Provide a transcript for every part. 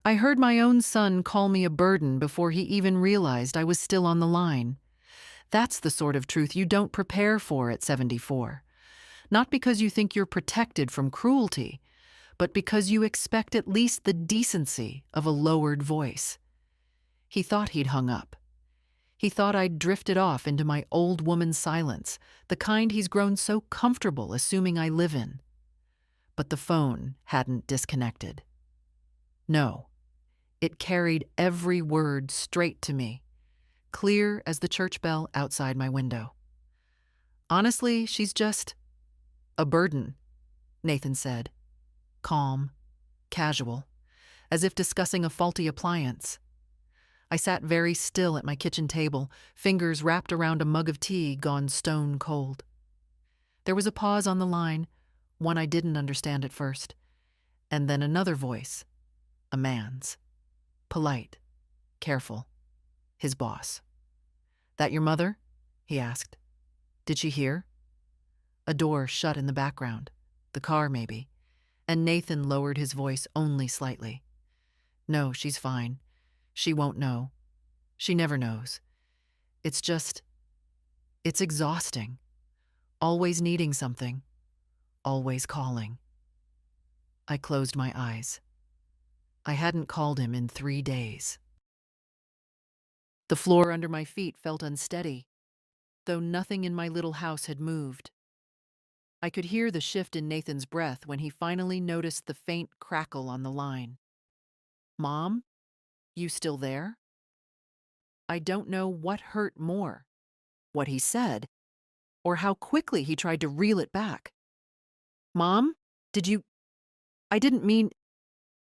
I heard my own son call me a burden before he even realized I was still on the line. That's the sort of truth you don't prepare for at 74. Not because you think you're protected from cruelty, but because you expect at least the decency of a lowered voice. He thought he'd hung up. He thought I'd drifted off into my old woman silence, the kind he's grown so comfortable assuming I live in. But the phone hadn't disconnected. No, it carried every word straight to me, clear as the church bell outside my window. Honestly, she's just a burden, Nathan said, calm, casual, as if discussing a faulty appliance. I sat very still at my kitchen table, fingers wrapped around a mug of tea gone stone cold. There was a pause on the line, one I didn't understand at first, and then another voice, a man's. Polite, careful, his boss. "That your mother?" he asked. "Did she hear?" A door shut in the background, the car maybe, and Nathan lowered his voice only slightly. "No, she's fine. She won't know. She never knows. It's exhausting. Always needing something. Always calling." I closed my eyes. I hadn't called him in 3 days. The floor under my feet felt unsteady, though nothing in my little house had moved. I could hear the shift in Nathan's breath when he finally noticed the faint crackle on the line. "Mom, you still there?" I don't know what hurt more, what he said, or how quickly he tried to reel it back. "Mom, did you... I didn't mean...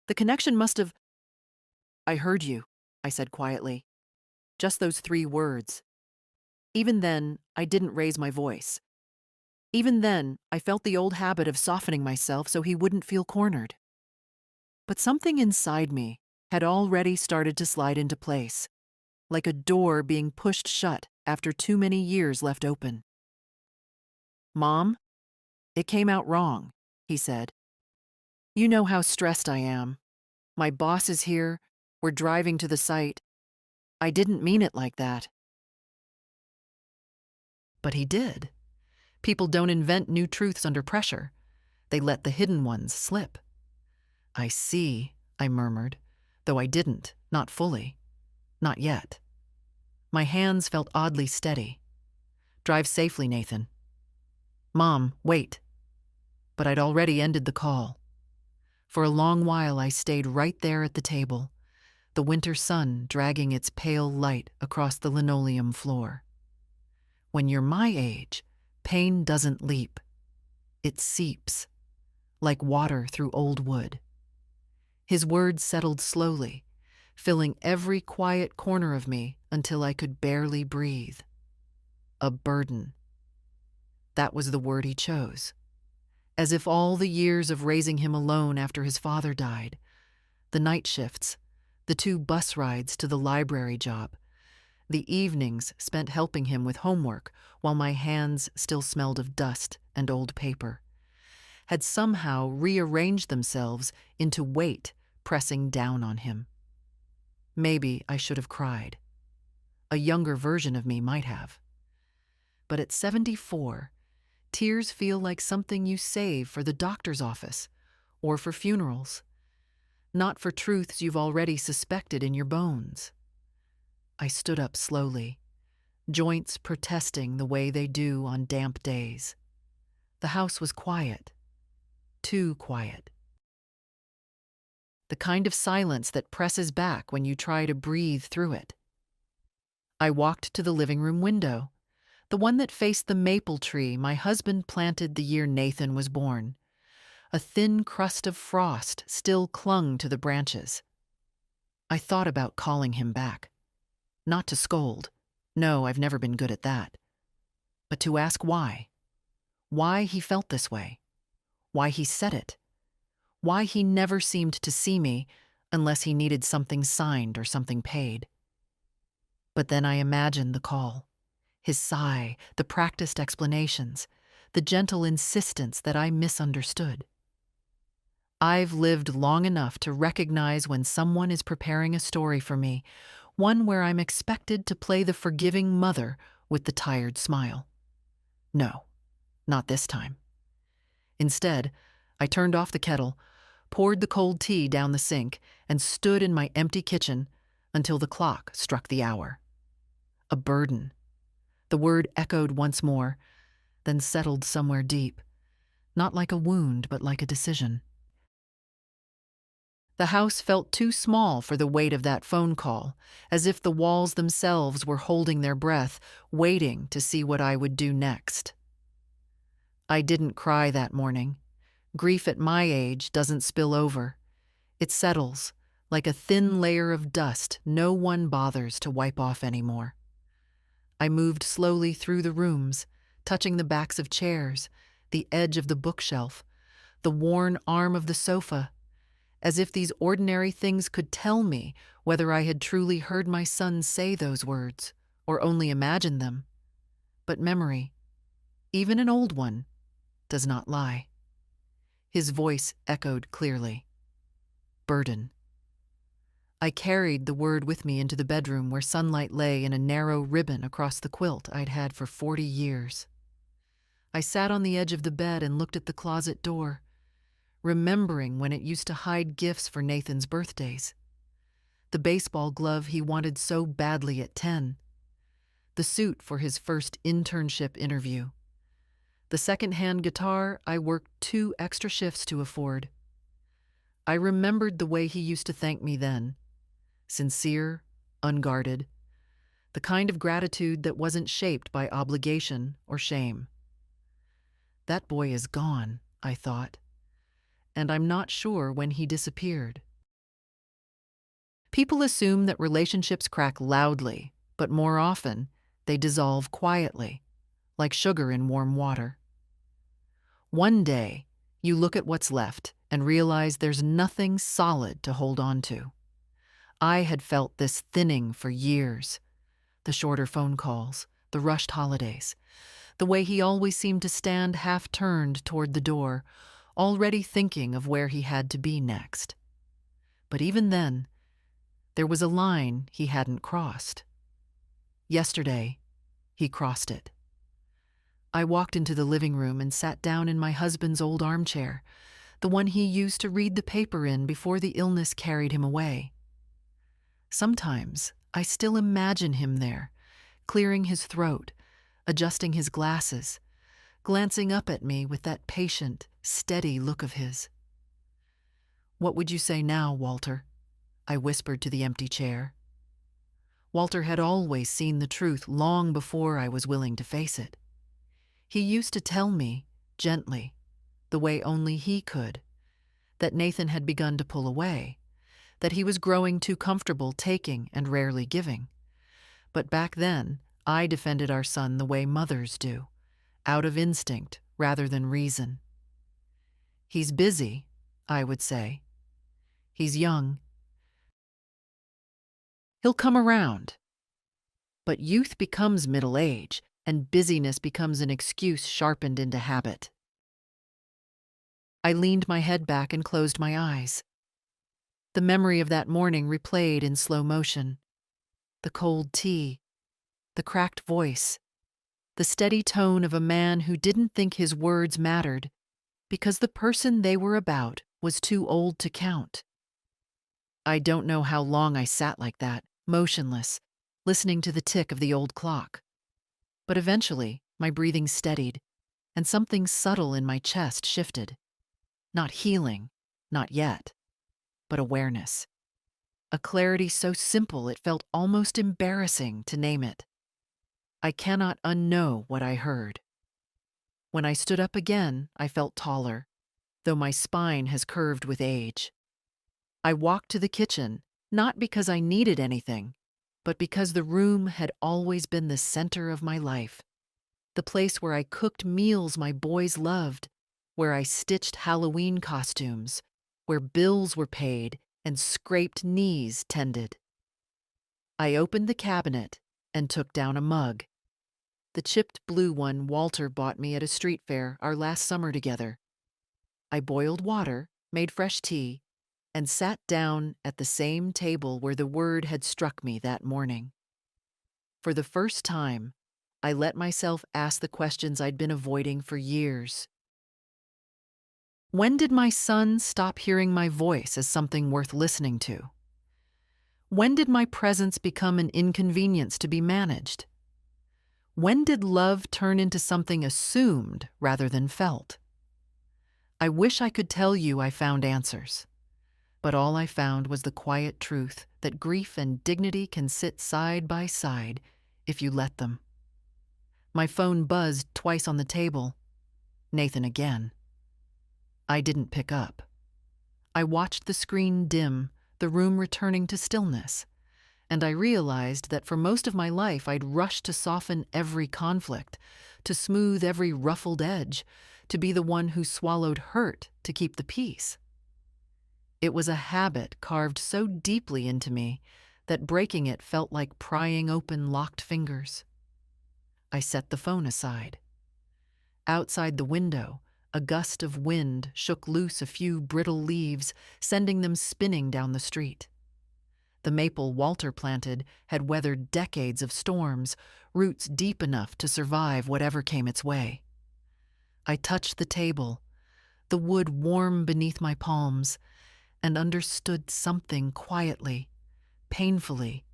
The connection must have..." "I heard you," I said quietly. Just those 3 words. Even then, I didn't raise my voice. Even then, I felt the old habit of softening myself so he wouldn't feel cornered. But something inside me had already started to slide into place, like a door being pushed shut after too many years left open. "Mom, it came out wrong," he said. "You know how stressed I am. My boss is here. We're driving to the site. I didn't mean it like that." But he did. People don't invent new truths under pressure. They let the hidden ones slip. "I see," I murmured, though I didn't, not fully. Not yet. My hands felt oddly steady. "Drive safely, Nathan." "Mom, wait." But I'd already ended the call. For a long while I stayed right there at the table, the winter sun dragging its pale light across the linoleum floor. When you're my age, pain doesn't leap. It seeps, like water through old wood. His words settled slowly, filling every quiet corner of me until I could barely breathe. A burden. That was the word he chose. As if all the years of raising him alone after his father died, the night shifts, the 2 bus rides to the library job, the evenings spent helping him with homework while my hands still smelled of dust and old paper, had somehow rearranged themselves into weight pressing down on him. Maybe I should have cried. A younger version of me might have. But at 74, tears feel like something you save for the doctor's office or for funerals, not for truths you've already suspected in your bones. I stood up slowly, joints protesting the way they do on damp days. The house was quiet, too quiet. The kind of silence that presses back when you try to breathe through it. I walked to the living room window, the one that faced the maple tree my husband planted the year Nathan was born. A thin crust of frost still clung to the branches. I thought about calling him back. Not to scold. No, I've never been good at that. But to ask why. Why he felt this way. Why he said it. Why he never seemed to see me unless he needed something signed or something paid. But then I imagined the call. His sigh, the practiced explanations, the gentle insistence that I misunderstood. I've lived long enough to recognize when someone is preparing a story for me, one where I'm expected to play the forgiving mother with the tired smile. No, not this time. Instead, I turned off the kettle, poured the cold tea down the sink, and stood in my empty kitchen until the clock struck the hour. A burden. The word echoed once more, then settled somewhere deep, not like a wound, but like a decision. The house felt too small for the weight of that phone call, as if the walls themselves were holding their breath, waiting to see what I would do next. I didn't cry that morning. Grief at my age doesn't spill over. It settles, like a thin layer of dust no one bothers to wipe off anymore. I moved slowly through the rooms, touching the backs of chairs, the edge of the bookshelf, the worn arm of the sofa, as if these ordinary things could tell me whether I had truly heard my son say those words, or only imagined them. But memory, even an old one, does not lie. His voice echoed clearly. Burden. I carried the word with me into the bedroom where sunlight lay in a narrow ribbon across the quilt I'd had for 40 years. I sat on the edge of the bed and looked at the closet door, remembering when it used to hide gifts for Nathan's birthdays. The baseball glove he wanted so badly at 10. The suit for his first internship interview. The second-hand guitar I worked 2 extra shifts to afford. I remembered the way he used to thank me then. Sincere, unguarded. The kind of gratitude that wasn't shaped by obligation or shame. That boy is gone, I thought. And I'm not sure when he disappeared. People assume that relationships crack loudly, but more often, they dissolve quietly, like sugar in warm water. One day, you look at what's left and realize there's nothing solid to hold on to. I had felt this thinning for years. The shorter phone calls, the rushed holidays, the way he always seemed to stand half-turned toward the door, already thinking of where he had to be next. But even then, there was a line he hadn't crossed. Yesterday, he crossed it. I walked into the living room and sat down in my husband's old armchair, the one he used to read the paper in before the illness carried him away. Sometimes I still imagine him there, clearing his throat, adjusting his glasses, glancing up at me with that patient, steady look of his. "What would you say now, Walter?" I whispered to the empty chair. Walter had always seen the truth long before I was willing to face it. He used to tell me, gently, the way only he could, that Nathan had begun to pull away, that he was growing too comfortable taking and rarely giving. But back then, I defended our son the way mothers do, out of instinct rather than reason. He's busy, I would say. He's young. He'll come around. But youth becomes middle age, and busyness becomes an excuse sharpened into habit. I leaned my head back and closed my eyes. The memory of that morning replayed in slow motion. The cold tea, the cracked voice, the steady tone of a man who didn't think his words mattered because the person they were about was too old to count. I don't know how long I sat like that, motionless, listening to the tick of the old clock. But eventually, my breathing steadied, and something subtle in my chest shifted. Not healing, not yet, but awareness. A clarity so simple it felt almost embarrassing to name it. I cannot unknow what I heard. When I stood up again, I felt taller, though my spine has curved with age. I walked to the kitchen, not because I needed anything, but because the room had always been the center of my life. The place where I cooked meals my boys loved, where I stitched Halloween costumes, where bills were paid and scraped knees tended. I opened the cabinet and took down a mug. The chipped blue one Walter bought me at a street fair our last summer together. I boiled water made fresh tea, and sat down at the same table where the word had struck me that morning. For the first time, I let myself ask the questions I'd been avoiding for years. When did my son stop hearing my voice as something worth listening to? When did my presence become an inconvenience to be managed? When did love turn into something assumed rather than felt? I wish I could tell you I found answers, but all I found was the quiet truth that grief and dignity can sit side by side if you let them. My phone buzzed twice on the table. Nathan again. I didn't pick up. I watched the screen dim, the room returning to stillness, and I realized that for most of my life I'd rushed to soften every conflict, to smooth every ruffled edge, to be the one who swallowed hurt to keep the peace. It was a habit carved so deeply into me that breaking it felt like prying open locked fingers. I set the phone aside. Outside the window, a gust of wind shook loose a few brittle leaves, sending them spinning down the street. The maple Walter planted had weathered decades of storms, roots deep enough to survive whatever came its way. I touched the table, the wood warm beneath my palms, and understood something quietly, painfully,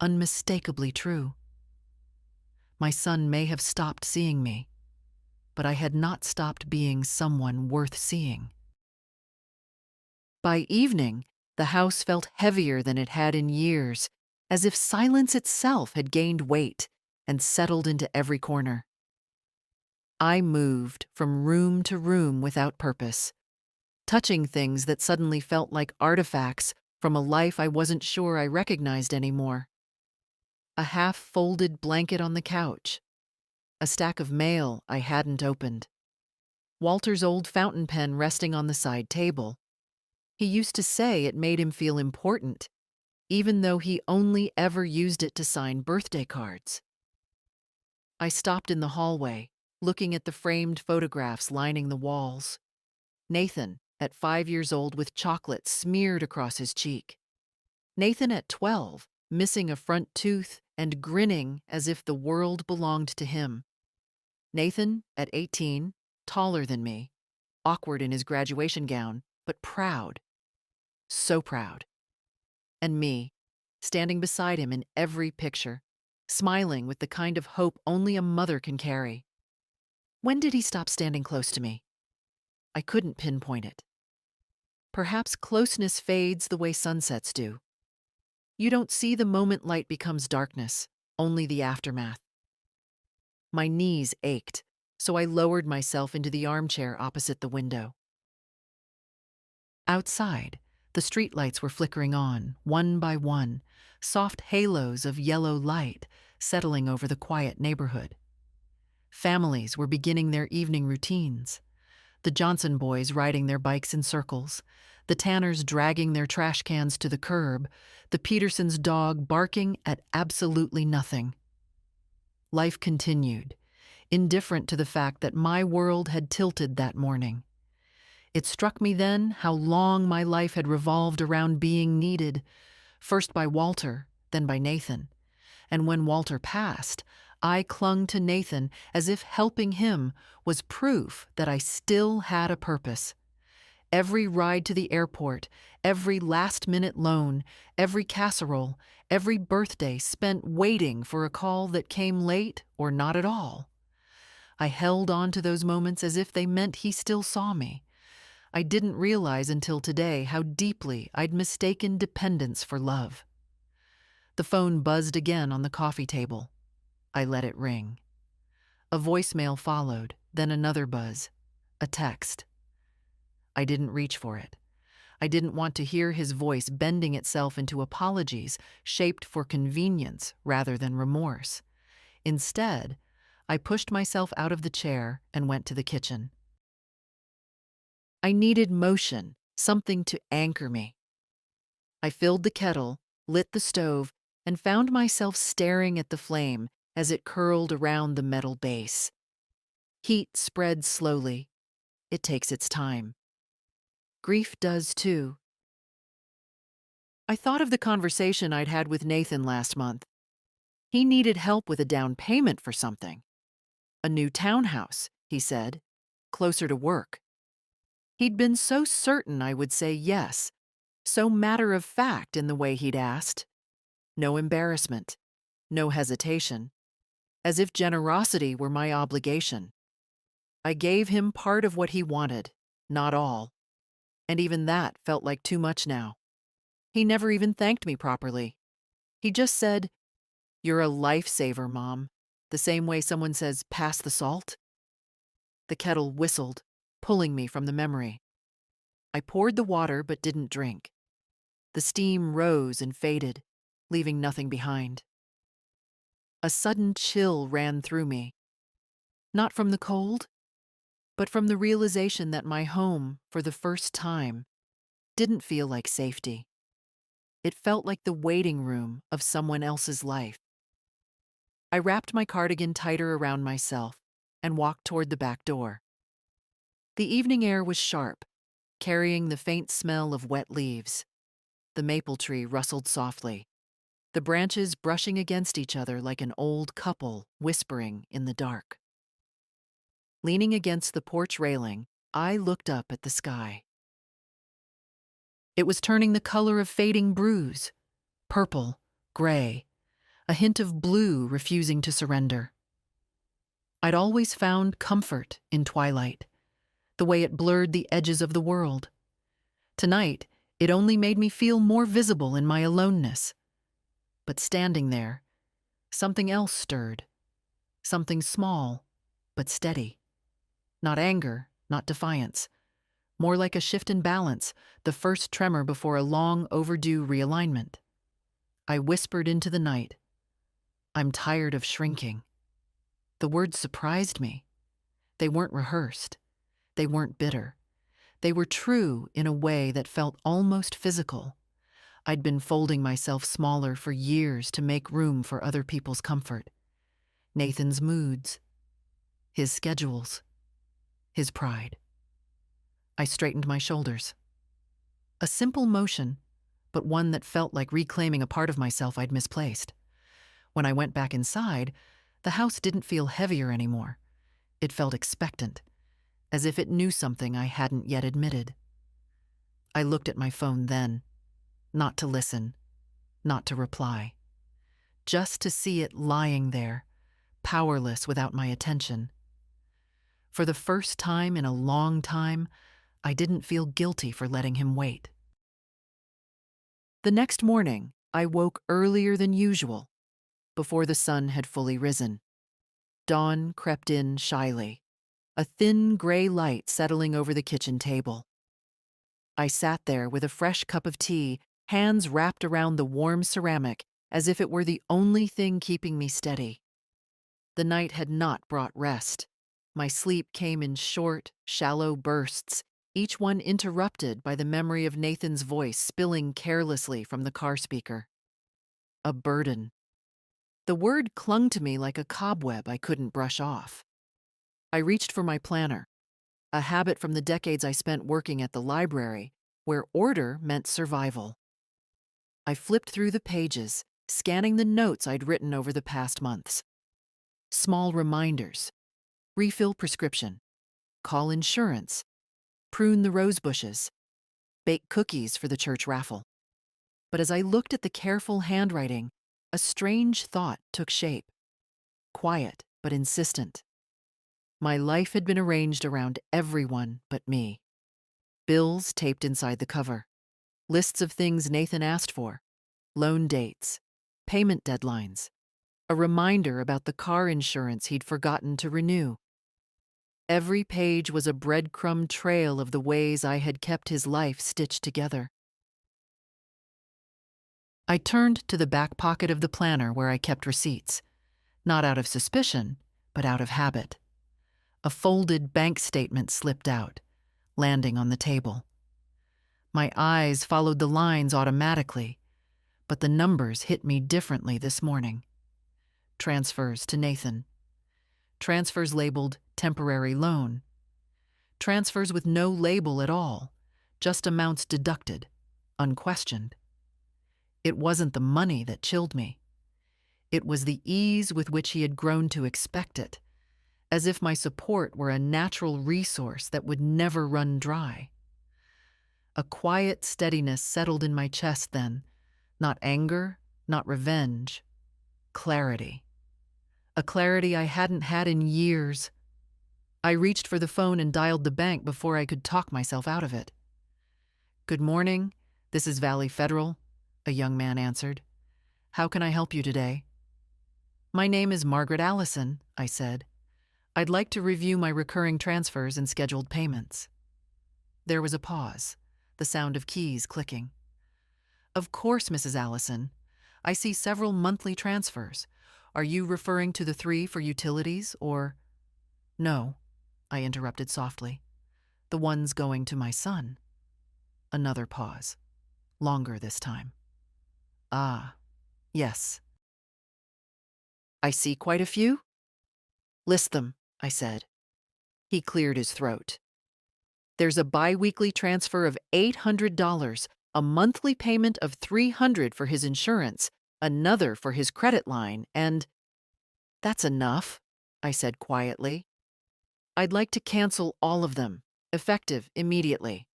unmistakably true. My son may have stopped seeing me, but I had not stopped being someone worth seeing. By evening, the house felt heavier than it had in years, as if silence itself had gained weight and settled into every corner. I moved from room to room without purpose, touching things that suddenly felt like artifacts from a life I wasn't sure I recognized anymore. A half-folded blanket on the couch, a stack of mail I hadn't opened, Walter's old fountain pen resting on the side table. He used to say it made him feel important, even though he only ever used it to sign birthday cards. I stopped in the hallway, looking at the framed photographs lining the walls. Nathan, at 5 years old with chocolate smeared across his cheek. Nathan at 12, missing a front tooth and grinning as if the world belonged to him. Nathan at 18, taller than me, awkward in his graduation gown, but proud. So proud. And me, standing beside him in every picture, smiling with the kind of hope only a mother can carry. When did he stop standing close to me? I couldn't pinpoint it. Perhaps closeness fades the way sunsets do. You don't see the moment light becomes darkness, only the aftermath. My knees ached, so I lowered myself into the armchair opposite the window. Outside, the streetlights were flickering on, one by one, soft halos of yellow light settling over the quiet neighborhood. Families were beginning their evening routines. The Johnson boys riding their bikes in circles, the Tanners dragging their trash cans to the curb, the Petersons' dog barking at absolutely nothing. Life continued, indifferent to the fact that my world had tilted that morning. It struck me then how long my life had revolved around being needed, first by Walter, then by Nathan. And when Walter passed, I clung to Nathan as if helping him was proof that I still had a purpose. Every ride to the airport, every last-minute loan, every casserole, every birthday spent waiting for a call that came late or not at all. I held on to those moments as if they meant he still saw me. I didn't realize until today how deeply I'd mistaken dependence for love. The phone buzzed again on the coffee table. I let it ring. A voicemail followed, then another buzz. A text. I didn't reach for it. I didn't want to hear his voice bending itself into apologies shaped for convenience rather than remorse. Instead, I pushed myself out of the chair and went to the kitchen. I needed motion, something to anchor me. I filled the kettle, lit the stove, and found myself staring at the flame as it curled around the metal base. Heat spread slowly. It takes its time. Grief does too. I thought of the conversation I'd had with Nathan last month. He needed help with a down payment for something. A new townhouse, he said, closer to work. He'd been so certain I would say yes, so matter-of-fact in the way he'd asked. No embarrassment, no hesitation, as if generosity were my obligation. I gave him part of what he wanted, not all, and even that felt like too much now. He never even thanked me properly. He just said, "You're a lifesaver, Mom," the same way someone says, "Pass the salt." The kettle whistled, pulling me from the memory. I poured the water but didn't drink. The steam rose and faded, leaving nothing behind. A sudden chill ran through me, not from the cold, but from the realization that my home, for the first time, didn't feel like safety. It felt like the waiting room of someone else's life. I wrapped my cardigan tighter around myself and walked toward the back door. The evening air was sharp, carrying the faint smell of wet leaves. The maple tree rustled softly, the branches brushing against each other like an old couple whispering in the dark. Leaning against the porch railing, I looked up at the sky. It was turning the color of fading bruise, purple, gray, a hint of blue refusing to surrender. I'd always found comfort in twilight, the way it blurred the edges of the world. Tonight, it only made me feel more visible in my aloneness. But standing there, something else stirred. Something small, but steady. Not anger, not defiance. More like a shift in balance, the first tremor before a long overdue realignment. I whispered into the night, "I'm tired of shrinking." The words surprised me. They weren't rehearsed. They weren't bitter. They were true in a way that felt almost physical. I'd been folding myself smaller for years to make room for other people's comfort. Nathan's moods, his schedules, his pride. I straightened my shoulders. A simple motion, but one that felt like reclaiming a part of myself I'd misplaced. When I went back inside, the house didn't feel heavier anymore. It felt expectant, as if it knew something I hadn't yet admitted. I looked at my phone then, not to listen, not to reply, just to see it lying there, powerless without my attention. For the first time in a long time, I didn't feel guilty for letting him wait. The next morning, I woke earlier than usual, before the sun had fully risen. Dawn crept in shyly, a thin gray light settling over the kitchen table. I sat there with a fresh cup of tea, hands wrapped around the warm ceramic as if it were the only thing keeping me steady. The night had not brought rest. My sleep came in short, shallow bursts, each one interrupted by the memory of Nathan's voice spilling carelessly from the car speaker. A burden. The word clung to me like a cobweb I couldn't brush off. I reached for my planner, a habit from the decades I spent working at the library, where order meant survival. I flipped through the pages, scanning the notes I'd written over the past months. Small reminders. Refill prescription. Call insurance. Prune the rose bushes. Bake cookies for the church raffle. But as I looked at the careful handwriting, a strange thought took shape. Quiet, but insistent. My life had been arranged around everyone but me. Bills taped inside the cover. Lists of things Nathan asked for. Loan dates. Payment deadlines. A reminder about the car insurance he'd forgotten to renew. Every page was a breadcrumb trail of the ways I had kept his life stitched together. I turned to the back pocket of the planner where I kept receipts, not out of suspicion, but out of habit. A folded bank statement slipped out, landing on the table. My eyes followed the lines automatically, but the numbers hit me differently this morning. Transfers to Nathan. Transfers labeled temporary loan. Transfers with no label at all, just amounts deducted, unquestioned. It wasn't the money that chilled me. It was the ease with which he had grown to expect it, as if my support were a natural resource that would never run dry. A quiet steadiness settled in my chest then, not anger, not revenge, clarity. A clarity I hadn't had in years. I reached for the phone and dialed the bank before I could talk myself out of it. "Good morning, this is Valley Federal," a young man answered. "How can I help you today?" "My name is Margaret Allison," I said. "I'd like to review my recurring transfers and scheduled payments." There was a pause, the sound of keys clicking. "Of course, Mrs. Allison. I see several monthly transfers. Are you referring to the 3 for utilities, or—" "No," I interrupted softly. "The ones going to my son." Another pause, longer this time. "Ah, yes. I see quite a few?" "List them," I said. He cleared his throat. "There's a bi-weekly transfer of $800, a monthly payment of $300 for his insurance, another for his credit line, and—" "That's enough," I said quietly. "I'd like to cancel all of them, effective immediately."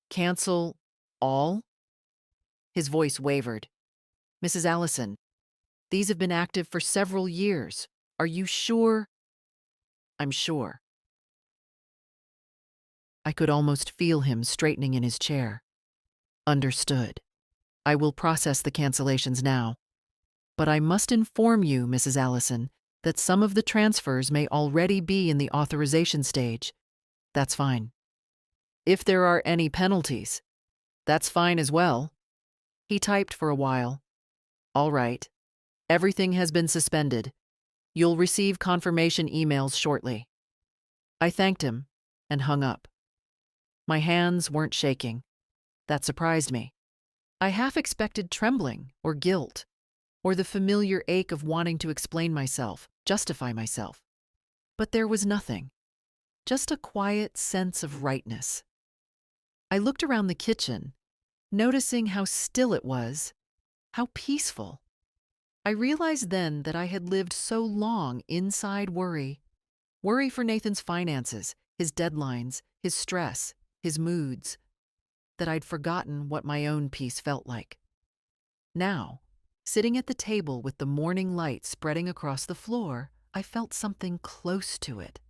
"Cancel all?" His voice wavered. "Mrs. Allison, these have been active for several years. Are you sure?" "I'm sure." I could almost feel him straightening in his chair. "Understood. I will process the cancellations now. But I must inform you, Mrs. Allison, that some of the transfers may already be in the authorization stage. That's fine. If there are any penalties, that's fine as well." He typed for a while. "All right. Everything has been suspended. You'll receive confirmation emails shortly." I thanked him and hung up. My hands weren't shaking. That surprised me. I half expected trembling or guilt, or the familiar ache of wanting to explain myself, justify myself. But there was nothing, just a quiet sense of rightness. I looked around the kitchen, noticing how still it was, how peaceful. I realized then that I had lived so long inside worry. Worry for Nathan's finances, his deadlines, his stress, his moods, that I'd forgotten what my own peace felt like. Now, sitting at the table with the morning light spreading across the floor, I felt something close to it.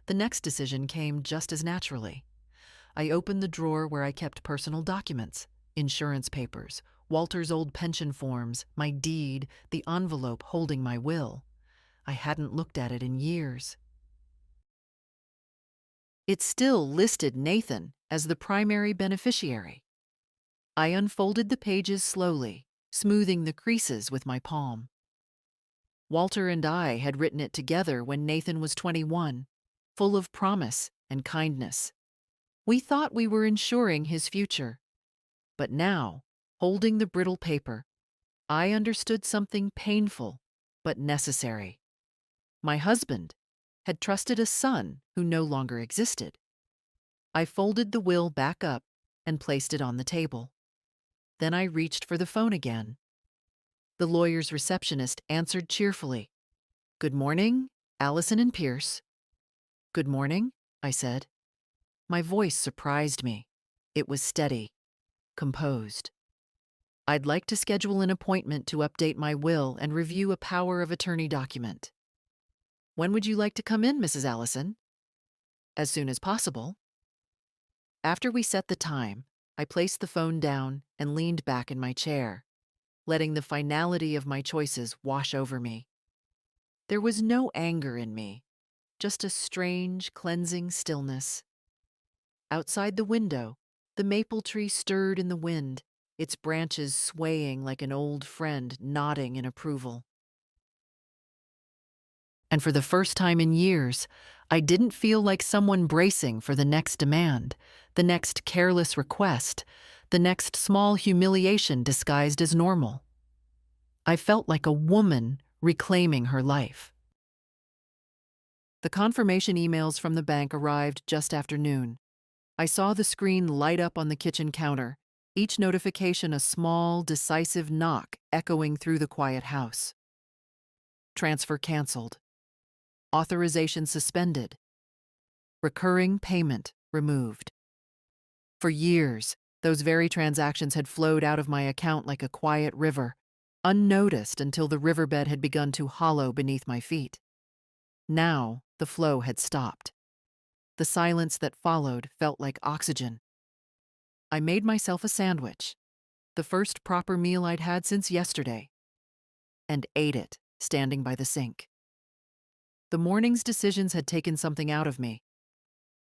The next decision came just as naturally. I opened the drawer where I kept personal documents, insurance papers, Walter's old pension forms, my deed, the envelope holding my will. I hadn't looked at it in years. It still listed Nathan as the primary beneficiary. I unfolded the pages slowly, smoothing the creases with my palm. Walter and I had written it together when Nathan was 21, full of promise and kindness. We thought we were ensuring his future. But now, holding the brittle paper, I understood something painful but necessary. My husband had trusted a son who no longer existed. I folded the will back up and placed it on the table. Then I reached for the phone again. The lawyer's receptionist answered cheerfully. "Good morning, Allison and Pierce." "Good morning," I said. My voice surprised me. It was steady, composed. "I'd like to schedule an appointment to update my will and review a power of attorney document." "When would you like to come in, Mrs. Allison?" "As soon as possible." After we set the time, I placed the phone down and leaned back in my chair, letting the finality of my choices wash over me. There was no anger in me, just a strange, cleansing stillness. Outside the window, the maple tree stirred in the wind, its branches swaying like an old friend nodding in approval. And for the first time in years, I didn't feel like someone bracing for the next demand, the next careless request, the next small humiliation disguised as normal. I felt like a woman reclaiming her life. The confirmation emails from the bank arrived just after noon. I saw the screen light up on the kitchen counter, each notification a small, decisive knock echoing through the quiet house. Transfer canceled. Authorization suspended. Recurring payment removed. For years, those very transactions had flowed out of my account like a quiet river, unnoticed until the riverbed had begun to hollow beneath my feet. Now, the flow had stopped. The silence that followed felt like oxygen. I made myself a sandwich, the first proper meal I'd had since yesterday, and ate it, standing by the sink. The morning's decisions had taken something out of me,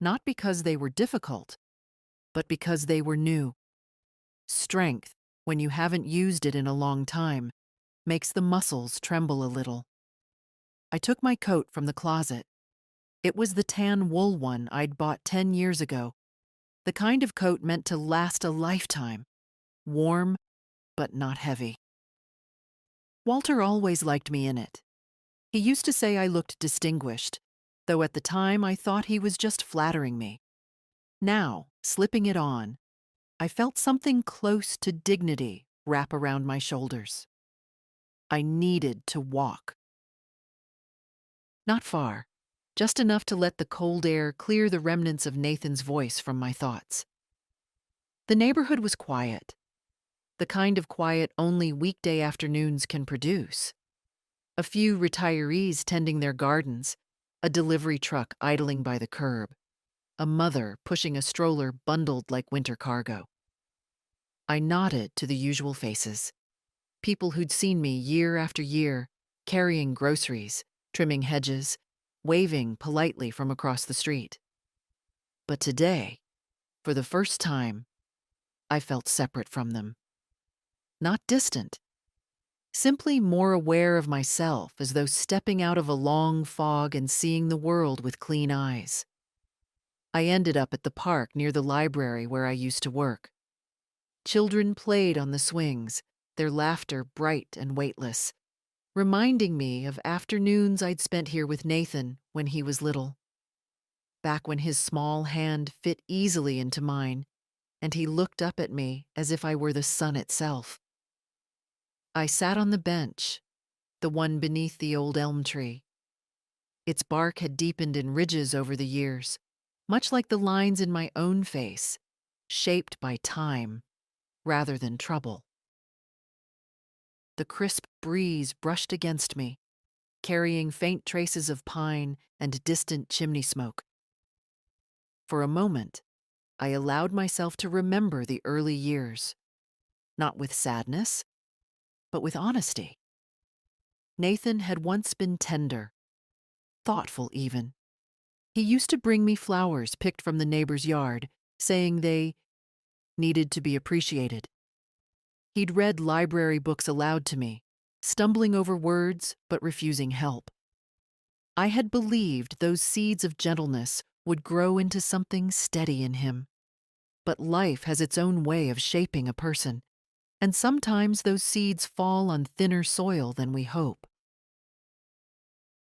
not because they were difficult, but because they were new. Strength, when you haven't used it in a long time, makes the muscles tremble a little. I took my coat from the closet. It was the tan wool one I'd bought 10 years ago, the kind of coat meant to last a lifetime, warm but not heavy. Walter always liked me in it. He used to say I looked distinguished, though at the time I thought he was just flattering me. Now, slipping it on, I felt something close to dignity wrap around my shoulders. I needed to walk. Not far, just enough to let the cold air clear the remnants of Nathan's voice from my thoughts. The neighborhood was quiet, the kind of quiet only weekday afternoons can produce. A few retirees tending their gardens, a delivery truck idling by the curb, a mother pushing a stroller bundled like winter cargo. I nodded to the usual faces, people who'd seen me year after year, carrying groceries, trimming hedges, waving politely from across the street. But today, for the first time, I felt separate from them. Not distant, simply more aware of myself, as though stepping out of a long fog and seeing the world with clean eyes. I ended up at the park near the library where I used to work. Children played on the swings, their laughter bright and weightless, reminding me of afternoons I'd spent here with Nathan when he was little. Back when his small hand fit easily into mine, and he looked up at me as if I were the sun itself. I sat on the bench, the one beneath the old elm tree. Its bark had deepened in ridges over the years, much like the lines in my own face, shaped by time rather than trouble. The crisp breeze brushed against me, carrying faint traces of pine and distant chimney smoke. For a moment, I allowed myself to remember the early years, not with sadness, but with honesty. Nathan had once been tender, thoughtful even. He used to bring me flowers picked from the neighbor's yard, saying they needed to be appreciated. He'd read library books aloud to me, stumbling over words but refusing help. I had believed those seeds of gentleness would grow into something steady in him. But life has its own way of shaping a person, and sometimes those seeds fall on thinner soil than we hope.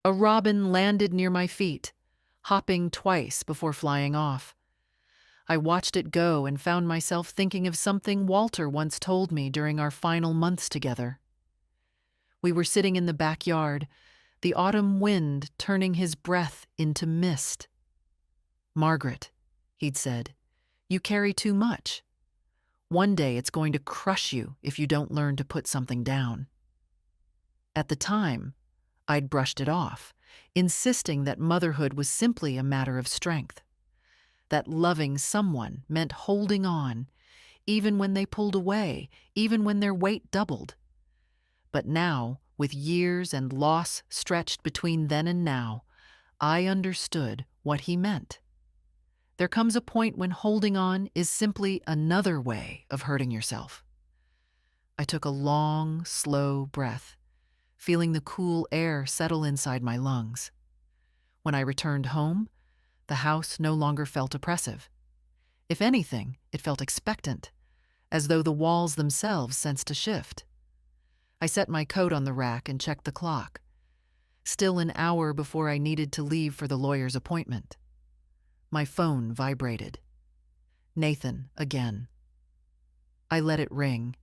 A robin landed near my feet, hopping twice before flying off. I watched it go and found myself thinking of something Walter once told me during our final months together. We were sitting in the backyard, the autumn wind turning his breath into mist. "Margaret," he'd said, "you carry too much. One day it's going to crush you if you don't learn to put something down." At the time, I'd brushed it off, insisting that motherhood was simply a matter of strength, that loving someone meant holding on, even when they pulled away, even when their weight doubled. But now, with years and loss stretched between then and now, I understood what he meant. There comes a point when holding on is simply another way of hurting yourself. I took a long, slow breath, feeling the cool air settle inside my lungs. When I returned home, the house no longer felt oppressive. If anything, it felt expectant, as though the walls themselves sensed a shift. I set my coat on the rack and checked the clock. Still an hour before I needed to leave for the lawyer's appointment. My phone vibrated. Nathan, again. I let it ring.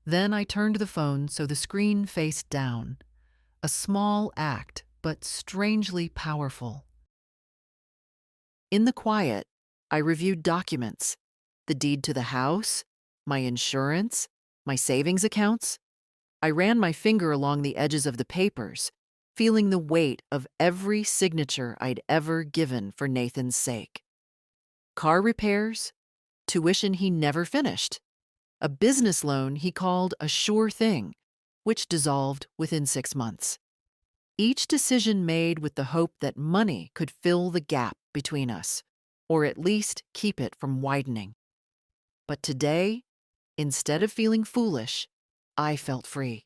Then I turned the phone so the screen faced down. A small act, but strangely powerful. In the quiet, I reviewed documents, the deed to the house, my insurance, my savings accounts. I ran my finger along the edges of the papers, feeling the weight of every signature I'd ever given for Nathan's sake. Car repairs, tuition he never finished, a business loan he called a sure thing, which dissolved within 6 months. Each decision made with the hope that money could fill the gap between us, or at least keep it from widening. But today, instead of feeling foolish, I felt free.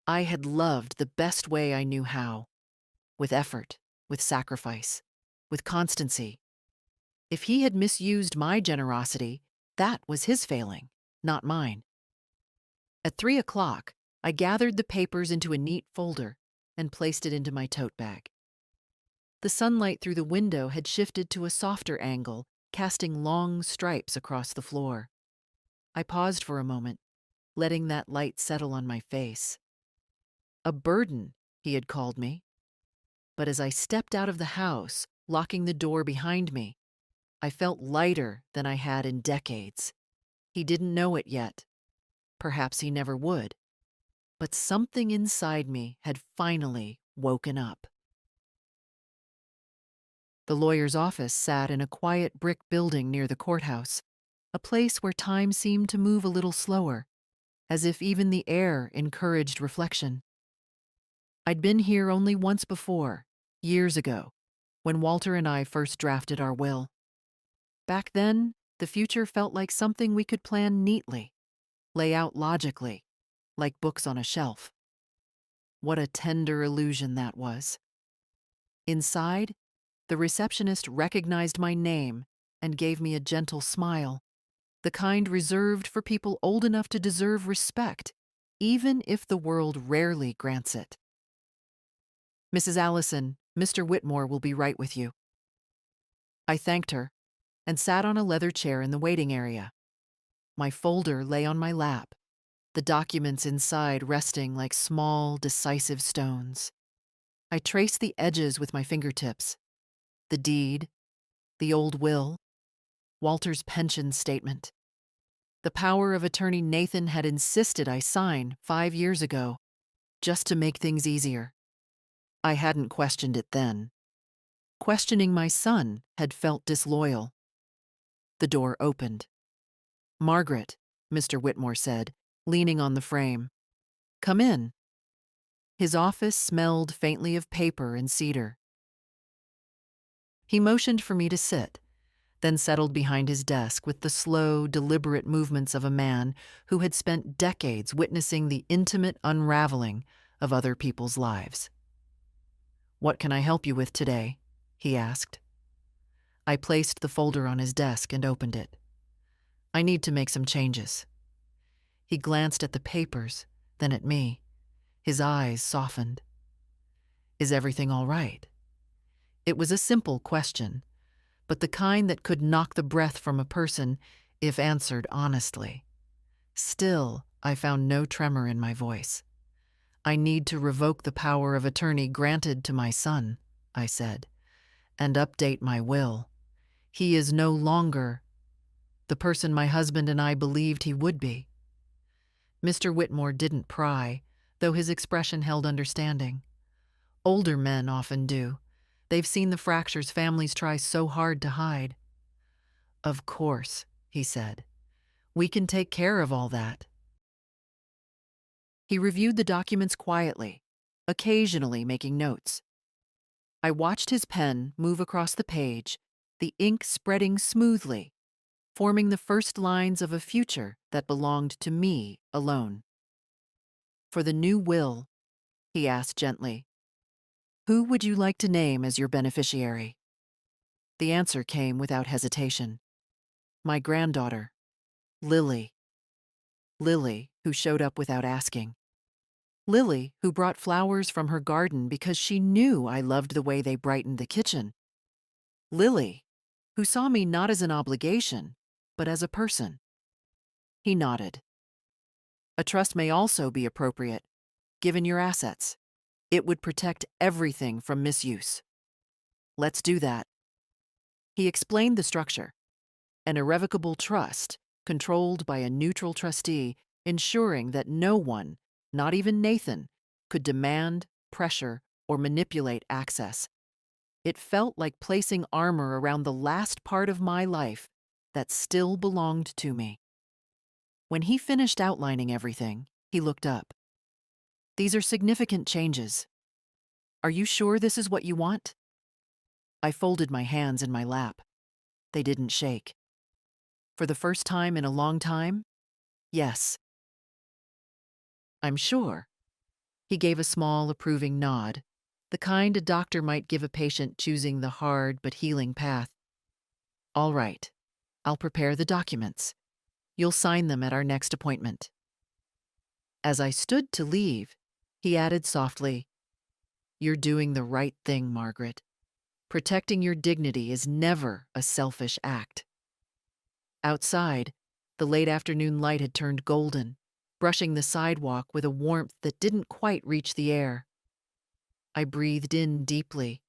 I had loved the best way I knew how, with effort, with sacrifice, with constancy. If he had misused my generosity, that was his failing, not mine. At 3 o'clock, I gathered the papers into a neat folder and placed it into my tote bag. The sunlight through the window had shifted to a softer angle, casting long stripes across the floor. I paused for a moment, letting that light settle on my face. A burden, he had called me. But as I stepped out of the house, locking the door behind me, I felt lighter than I had in decades. He didn't know it yet. Perhaps he never would. But something inside me had finally woken up. The lawyer's office sat in a quiet brick building near the courthouse, a place where time seemed to move a little slower, as if even the air encouraged reflection. I'd been here only once before, years ago, when Walter and I first drafted our will. Back then, the future felt like something we could plan neatly, lay out logically, like books on a shelf. What a tender illusion that was. Inside, the receptionist recognized my name and gave me a gentle smile, the kind reserved for people old enough to deserve respect, even if the world rarely grants it. "Mrs. Allison, Mr. Whitmore will be right with you." I thanked her and sat on a leather chair in the waiting area. My folder lay on my lap, the documents inside resting like small, decisive stones. I traced the edges with my fingertips. The deed, the old will, Walter's pension statement. The power of attorney Nathan had insisted I sign 5 years ago, just to make things easier. I hadn't questioned it then. Questioning my son had felt disloyal. The door opened. "Margaret," Mr. Whitmore said, leaning on the frame. "Come in." His office smelled faintly of paper and cedar. He motioned for me to sit, then settled behind his desk with the slow, deliberate movements of a man who had spent decades witnessing the intimate unraveling of other people's lives. "What can I help you with today?" he asked. I placed the folder on his desk and opened it. "I need to make some changes." He glanced at the papers, then at me. His eyes softened. "Is everything all right?" It was a simple question, but the kind that could knock the breath from a person if answered honestly. Still, I found no tremor in my voice. "I need to revoke the power of attorney granted to my son," I said, "and update my will. He is no longer the person my husband and I believed he would be." Mr. Whitmore didn't pry, though his expression held understanding. Older men often do. They've seen the fractures families try so hard to hide. "Of course," he said. "We can take care of all that." He reviewed the documents quietly, occasionally making notes. I watched his pen move across the page, the ink spreading smoothly, forming the first lines of a future that belonged to me alone. "For the new will," he asked gently, "who would you like to name as your beneficiary?" The answer came without hesitation. "My granddaughter, Lily." Lily, who showed up without asking. Lily, who brought flowers from her garden because she knew I loved the way they brightened the kitchen. Lily, who saw me not as an obligation, but as a person. He nodded. A trust may also be appropriate, given your assets. It would protect everything from misuse. Let's do that. He explained the structure. An irrevocable trust, controlled by a neutral trustee, ensuring that no one, not even Nathan, could demand, pressure, or manipulate access. It felt like placing armor around the last part of my life that still belonged to me. When he finished outlining everything, he looked up. These are significant changes. Are you sure this is what you want? I folded my hands in my lap. They didn't shake. For the first time in a long time, yes. I'm sure. He gave a small, approving nod, the kind a doctor might give a patient choosing the hard but healing path. All right, I'll prepare the documents. You'll sign them at our next appointment. As I stood to leave, he added softly, You're doing the right thing, Margaret. Protecting your dignity is never a selfish act. Outside, the late afternoon light had turned golden, brushing the sidewalk with a warmth that didn't quite reach the air. I breathed in deeply,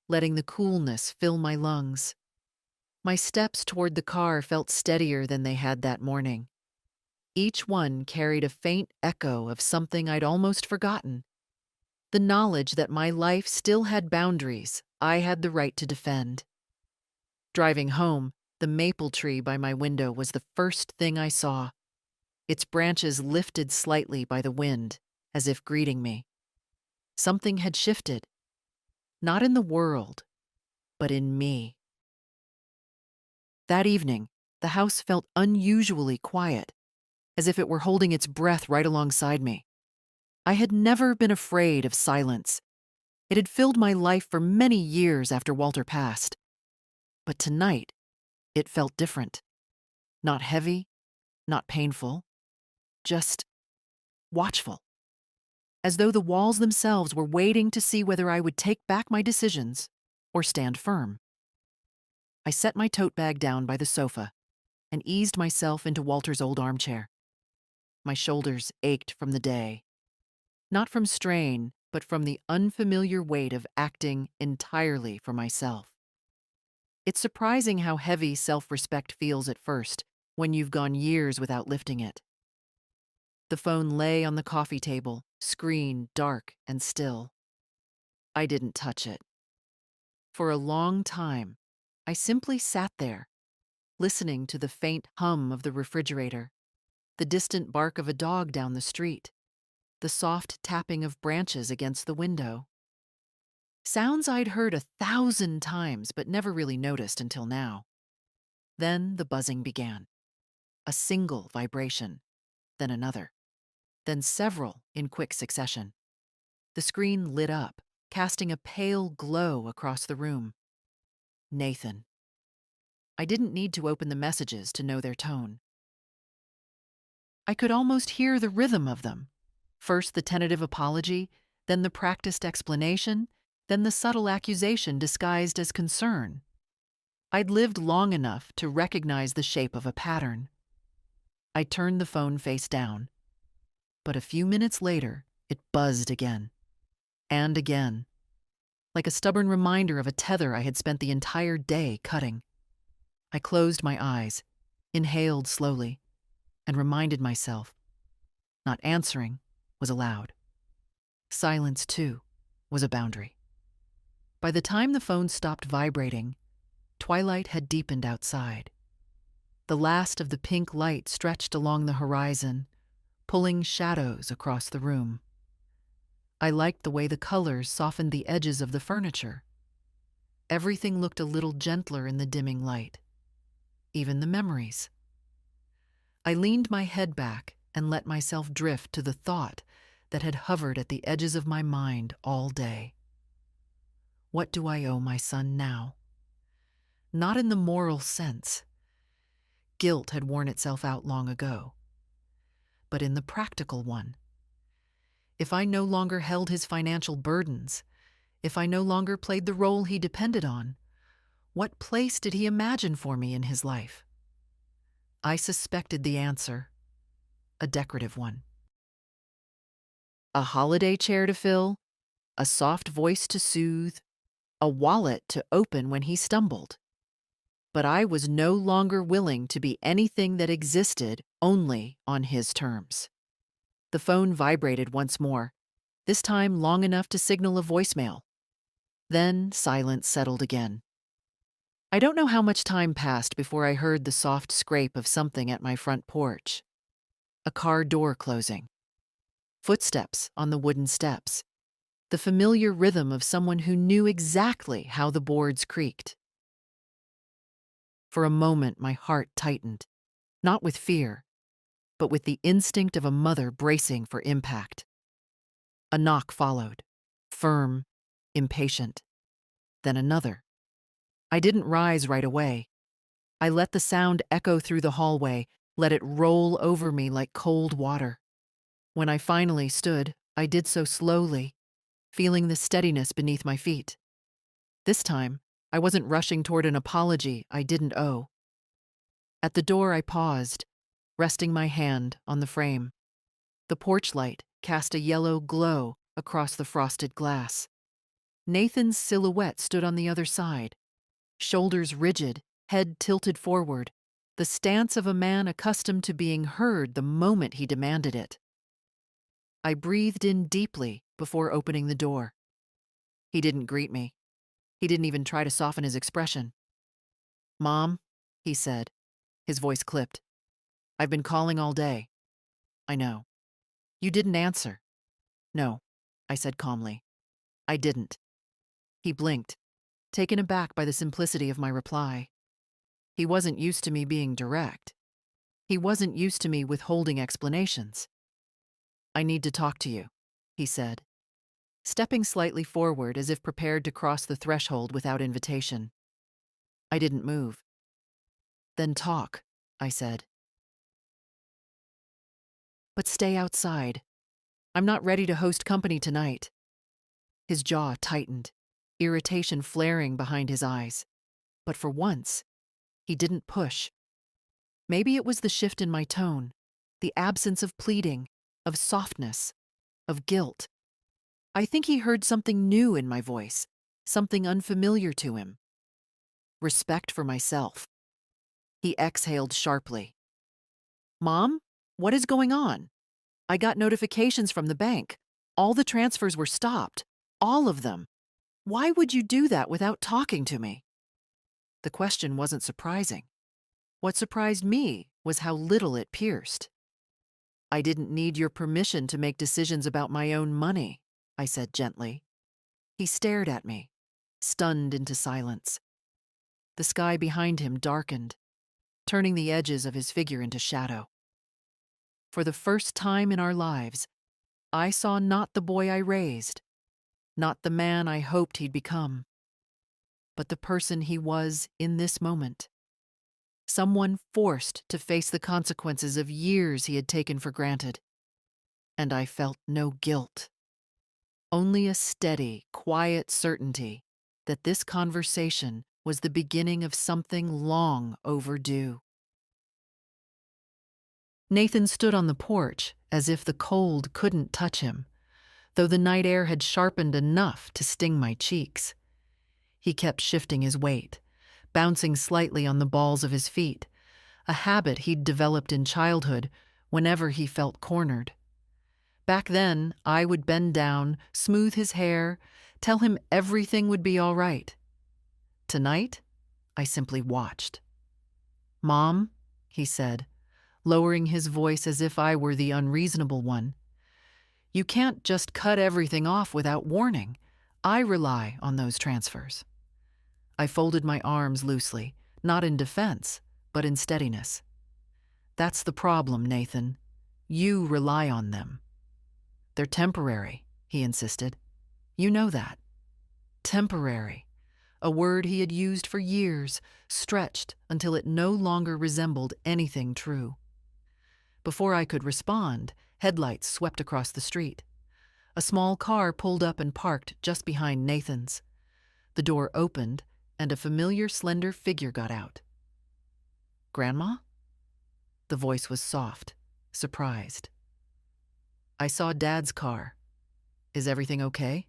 letting the coolness fill my lungs. My steps toward the car felt steadier than they had that morning. Each one carried a faint echo of something I'd almost forgotten. The knowledge that my life still had boundaries I had the right to defend. Driving home, the maple tree by my window was the first thing I saw. Its branches lifted slightly by the wind, as if greeting me. Something had shifted. Not in the world, but in me. That evening, the house felt unusually quiet, as if it were holding its breath right alongside me. I had never been afraid of silence. It had filled my life for many years after Walter passed. But tonight, it felt different. Not heavy, not painful, just watchful. As though the walls themselves were waiting to see whether I would take back my decisions or stand firm. I set my tote bag down by the sofa and eased myself into Walter's old armchair. My shoulders ached from the day. Not from strain, but from the unfamiliar weight of acting entirely for myself. It's surprising how heavy self-respect feels at first, when you've gone years without lifting it. The phone lay on the coffee table, screen dark and still. I didn't touch it. For a long time, I simply sat there, listening to the faint hum of the refrigerator, the distant bark of a dog down the street, the soft tapping of branches against the window. Sounds I'd heard 1,000 times but never really noticed until now. Then the buzzing began. A single vibration, then another, then several in quick succession. The screen lit up, casting a pale glow across the room. Nathan. I didn't need to open the messages to know their tone. I could almost hear the rhythm of them. First the tentative apology, then the practiced explanation, then the subtle accusation disguised as concern. I'd lived long enough to recognize the shape of a pattern. I turned the phone face down. But a few minutes later, it buzzed again. And again. Like a stubborn reminder of a tether I had spent the entire day cutting. I closed my eyes, inhaled slowly, and reminded myself, not answering was allowed. Silence, too, was a boundary. By the time the phone stopped vibrating, twilight had deepened outside. The last of the pink light stretched along the horizon, pulling shadows across the room. I liked the way the colors softened the edges of the furniture. Everything looked a little gentler in the dimming light. Even the memories. I leaned my head back and let myself drift to the thought that had hovered at the edges of my mind all day. What do I owe my son now? Not in the moral sense. Guilt had worn itself out long ago. But in the practical one. If I no longer held his financial burdens, if I no longer played the role he depended on, what place did he imagine for me in his life? I suspected the answer, a decorative one. A holiday chair to fill, a soft voice to soothe, a wallet to open when he stumbled. But I was no longer willing to be anything that existed only on his terms. The phone vibrated once more, this time long enough to signal a voicemail. Then silence settled again. I don't know how much time passed before I heard the soft scrape of something at my front porch. A car door closing. Footsteps on the wooden steps. The familiar rhythm of someone who knew exactly how the boards creaked. For a moment, my heart tightened, not with fear, but with the instinct of a mother bracing for impact. A knock followed, firm, impatient. Then another. I didn't rise right away. I let the sound echo through the hallway, let it roll over me like cold water. When I finally stood, I did so slowly, feeling the steadiness beneath my feet. This time, I wasn't rushing toward an apology I didn't owe. At the door, I paused, resting my hand on the frame. The porch light cast a yellow glow across the frosted glass. Nathan's silhouette stood on the other side, shoulders rigid, head tilted forward, the stance of a man accustomed to being heard the moment he demanded it. I breathed in deeply before opening the door. He didn't greet me. He didn't even try to soften his expression. "Mom," he said, his voice clipped. "I've been calling all day." "I know." "You didn't answer." "No," I said calmly. "I didn't." He blinked, taken aback by the simplicity of my reply. He wasn't used to me being direct. He wasn't used to me withholding explanations. "I need to talk to you," he said, stepping slightly forward as if prepared to cross the threshold without invitation. I didn't move. "Then talk," I said. "But stay outside. I'm not ready to host company tonight." His jaw tightened, irritation flaring behind his eyes. But for once, he didn't push. Maybe it was the shift in my tone, the absence of pleading, of softness, of guilt. I think he heard something new in my voice, something unfamiliar to him. Respect for myself. He exhaled sharply. "Mom, what is going on? I got notifications from the bank. All the transfers were stopped. All of them. Why would you do that without talking to me?" The question wasn't surprising. What surprised me was how little it pierced. "I didn't need your permission to make decisions about my own money," I said gently. He stared at me, stunned into silence. The sky behind him darkened, turning the edges of his figure into shadow. For the first time in our lives, I saw not the boy I raised, not the man I hoped he'd become, but the person he was in this moment. Someone forced to face the consequences of years he had taken for granted. And I felt no guilt. Only a steady, quiet certainty that this conversation was the beginning of something long overdue. Nathan stood on the porch as if the cold couldn't touch him, though the night air had sharpened enough to sting my cheeks. He kept shifting his weight, bouncing slightly on the balls of his feet, a habit he'd developed in childhood whenever he felt cornered. Back then, I would bend down, smooth his hair, tell him everything would be all right. Tonight, I simply watched. "Mom," he said, lowering his voice as if I were the unreasonable one, "you can't just cut everything off without warning. I rely on those transfers." I folded my arms loosely, not in defense, but in steadiness. "That's the problem, Nathan. You rely on them." "They're temporary," he insisted. "You know that." Temporary, a word he had used for years, stretched until it no longer resembled anything true. Before I could respond, headlights swept across the street. A small car pulled up and parked just behind Nathan's. The door opened, and a familiar slender figure got out. "Grandma?" The voice was soft, surprised. I saw Dad's car. Is everything okay?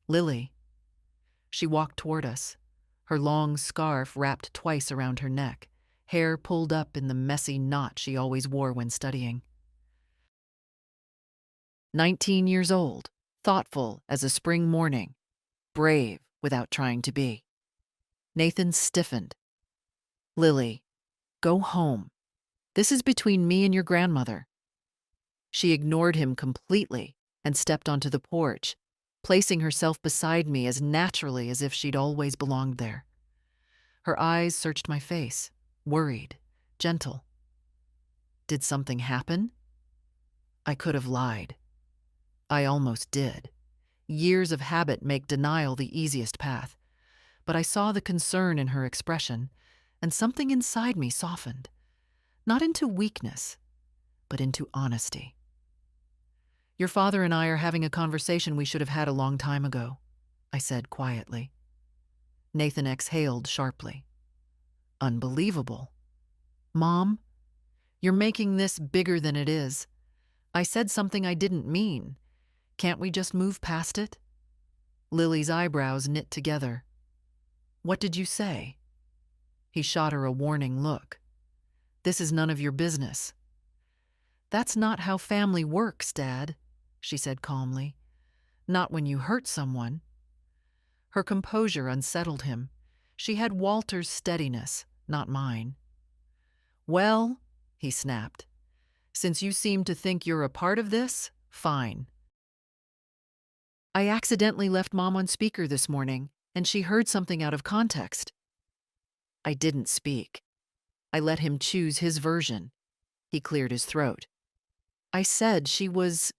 Lily. She walked toward us, her long scarf wrapped twice around her neck, hair pulled up in the messy knot she always wore when studying. 19 years old, thoughtful as a spring morning, brave without trying to be. Nathan stiffened. Lily, go home. This is between me and your grandmother. She ignored him completely and stepped onto the porch, placing herself beside me as naturally as if she'd always belonged there. Her eyes searched my face, worried, gentle. Did something happen? I could have lied. I almost did. Years of habit make denial the easiest path. But I saw the concern in her expression, and something inside me softened. Not into weakness, but into honesty. Your father and I are having a conversation we should have had a long time ago, I said quietly. Nathan exhaled sharply. Unbelievable. Mom, you're making this bigger than it is. I said something I didn't mean. Can't we just move past it? Lily's eyebrows knit together. What did you say? He shot her a warning look. This is none of your business. That's not how family works, Dad, she said calmly. Not when you hurt someone. Her composure unsettled him. She had Walter's steadiness, not mine. Well, he snapped, since you seem to think you're a part of this, fine. I accidentally left Mom on speaker this morning, and she heard something out of context. I didn't speak. I let him choose his version. He cleared his throat. I said she was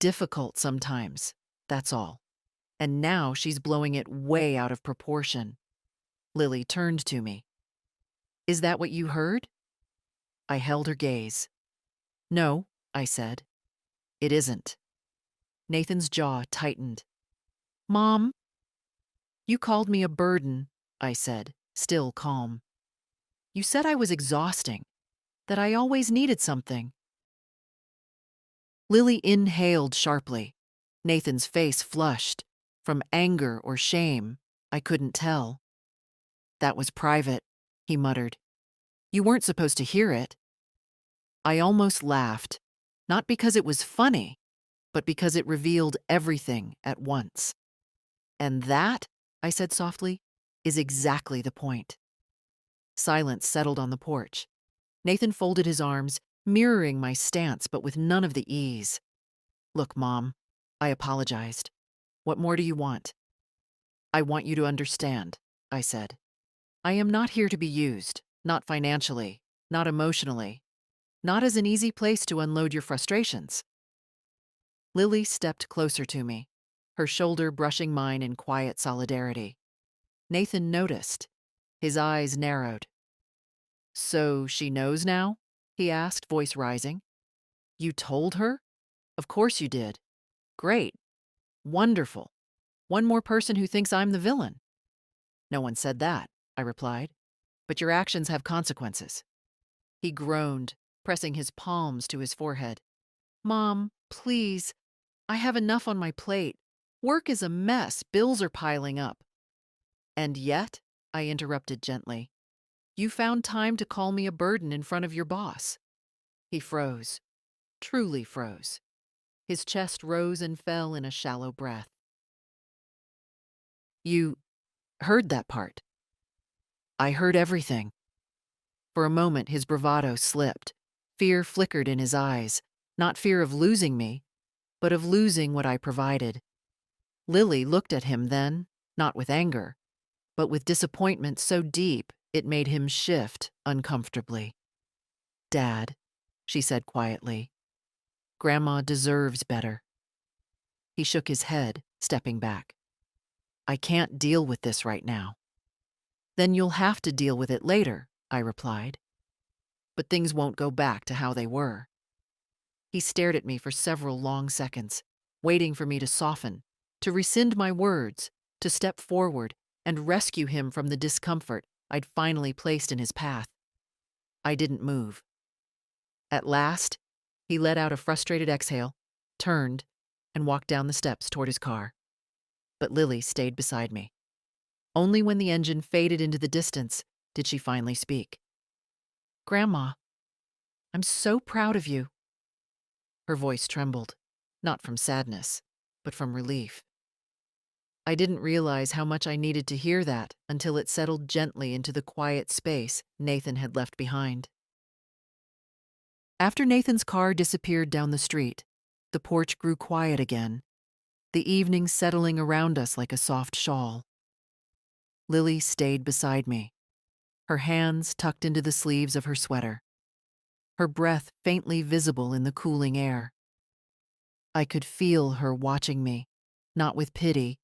difficult sometimes, that's all. And now she's blowing it way out of proportion. Lily turned to me. Is that what you heard? I held her gaze. No, I said. It isn't. Nathan's jaw tightened. Mom, you called me a burden, I said, still calm. You said I was exhausting, that I always needed something. Lily inhaled sharply. Nathan's face flushed. From anger or shame, I couldn't tell. That was private, he muttered. You weren't supposed to hear it. I almost laughed, not because it was funny, but because it revealed everything at once. And that, I said softly, is exactly the point. Silence settled on the porch. Nathan folded his arms, mirroring my stance, but with none of the ease. Look, Mom, I apologized. What more do you want? I want you to understand, I said. I am not here to be used, not financially, not emotionally, not as an easy place to unload your frustrations. Lily stepped closer to me, her shoulder brushing mine in quiet solidarity. Nathan noticed. His eyes narrowed. So she knows now? He asked, voice rising. You told her? Of course you did. Great. Wonderful. One more person who thinks I'm the villain. No one said that, I replied. But your actions have consequences. He groaned, pressing his palms to his forehead. Mom, please. I have enough on my plate. Work is a mess. Bills are piling up. And yet, I interrupted gently, you found time to call me a burden in front of your boss. He froze. Truly froze. His chest rose and fell in a shallow breath. You heard that part. I heard everything. For a moment, his bravado slipped. Fear flickered in his eyes, not fear of losing me, but of losing what I provided. Lily looked at him then, not with anger, but with disappointment so deep it made him shift uncomfortably. Dad, she said quietly, Grandma deserves better. He shook his head, stepping back. I can't deal with this right now. Then you'll have to deal with it later, I replied. But things won't go back to how they were. He stared at me for several long seconds, waiting for me to soften, to rescind my words, to step forward and rescue him from the discomfort I'd finally placed in his path. I didn't move. At last, he let out a frustrated exhale, turned, and walked down the steps toward his car. But Lily stayed beside me. Only when the engine faded into the distance did she finally speak. "Grandma, I'm so proud of you." Her voice trembled, not from sadness, but from relief. I didn't realize how much I needed to hear that until it settled gently into the quiet space Nathan had left behind. After Nathan's car disappeared down the street, the porch grew quiet again, the evening settling around us like a soft shawl. Lily stayed beside me, her hands tucked into the sleeves of her sweater, her breath faintly visible in the cooling air. I could feel her watching me, not with pity,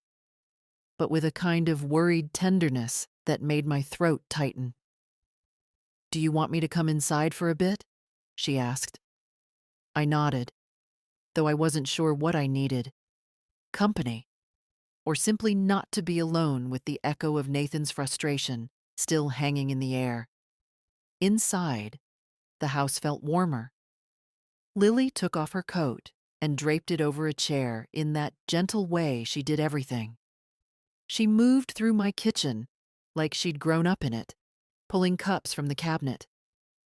but with a kind of worried tenderness that made my throat tighten. "Do you want me to come inside for a bit?" she asked. I nodded, though I wasn't sure what I needed. Company, or simply not to be alone with the echo of Nathan's frustration still hanging in the air. Inside, the house felt warmer. Lily took off her coat and draped it over a chair in that gentle way she did everything. She moved through my kitchen like she'd grown up in it, pulling cups from the cabinet,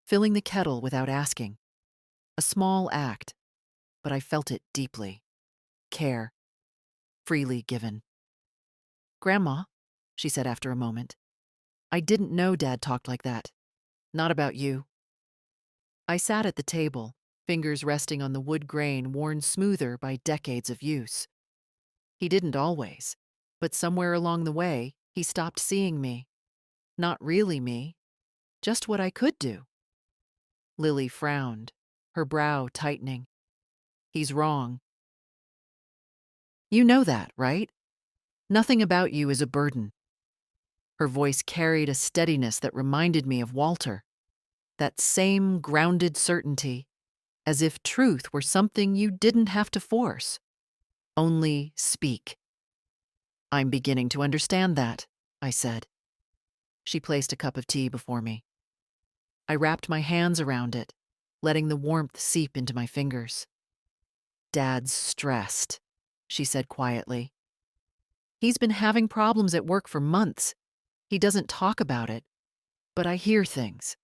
filling the kettle without asking. A small act, but I felt it deeply. Care, freely given. "Grandma," she said after a moment, "I didn't know Dad talked like that. Not about you." I sat at the table, fingers resting on the wood grain worn smoother by decades of use. He didn't always, but somewhere along the way, he stopped seeing me. Not really me, just what I could do. Lily frowned, her brow tightening. "He's wrong. You know that, right? Nothing about you is a burden." Her voice carried a steadiness that reminded me of Walter. That same grounded certainty, as if truth were something you didn't have to force. Only speak. "I'm beginning to understand that," I said. She placed a cup of tea before me. I wrapped my hands around it, letting the warmth seep into my fingers. "Dad's stressed," she said quietly. "He's been having problems at work for months. He doesn't talk about it, but I hear things.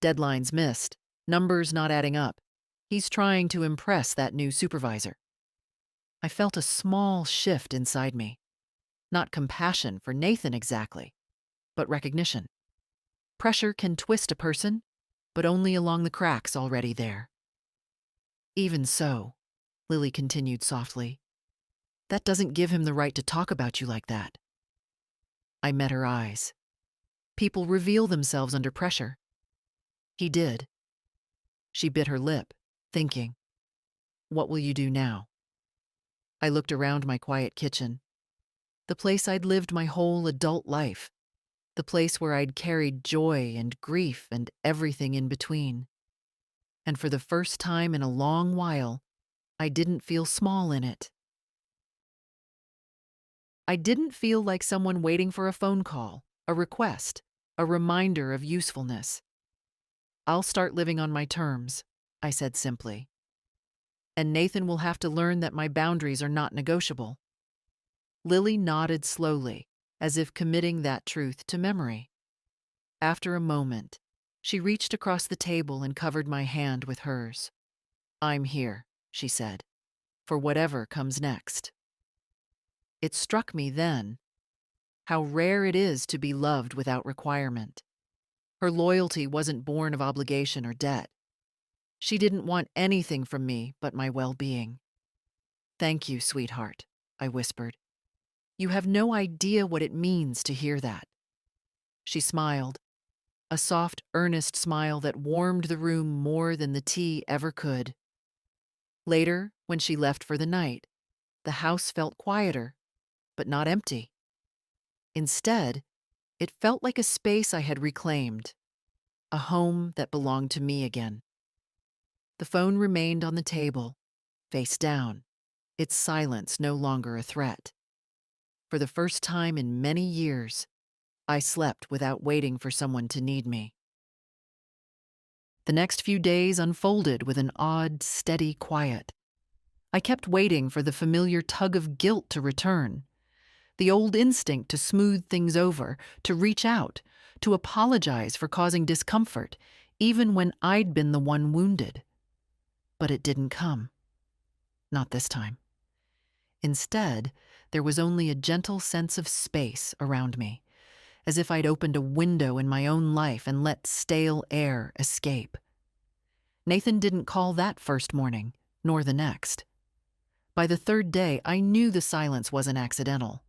Deadlines missed, numbers not adding up. He's trying to impress that new supervisor." I felt a small shift inside me. Not compassion for Nathan exactly, but recognition. Pressure can twist a person, but only along the cracks already there. "Even so," Lily continued softly, "that doesn't give him the right to talk about you like that." I met her eyes. People reveal themselves under pressure. He did. She bit her lip, thinking, "What will you do now?" I looked around my quiet kitchen, the place I'd lived my whole adult life, the place where I'd carried joy and grief and everything in between. And for the first time in a long while, I didn't feel small in it. I didn't feel like someone waiting for a phone call, a request, a reminder of usefulness. "I'll start living on my terms," I said simply. "And Nathan will have to learn that my boundaries are not negotiable." Lily nodded slowly, as if committing that truth to memory. After a moment, she reached across the table and covered my hand with hers. "I'm here," she said, "for whatever comes next." It struck me then how rare it is to be loved without requirement. Her loyalty wasn't born of obligation or debt. She didn't want anything from me but my well-being. "Thank you, sweetheart," I whispered. "You have no idea what it means to hear that." She smiled, a soft, earnest smile that warmed the room more than the tea ever could. Later, when she left for the night, the house felt quieter, but not empty. Instead, it felt like a space I had reclaimed, a home that belonged to me again. The phone remained on the table, face down, its silence no longer a threat. For the first time in many years, I slept without waiting for someone to need me. The next few days unfolded with an odd, steady quiet. I kept waiting for the familiar tug of guilt to return, the old instinct to smooth things over, to reach out, to apologize for causing discomfort, even when I'd been the one wounded. But it didn't come. Not this time. Instead, there was only a gentle sense of space around me, as if I'd opened a window in my own life and let stale air escape. Nathan didn't call that first morning, nor the next. By the third day, I knew the silence wasn't accidental.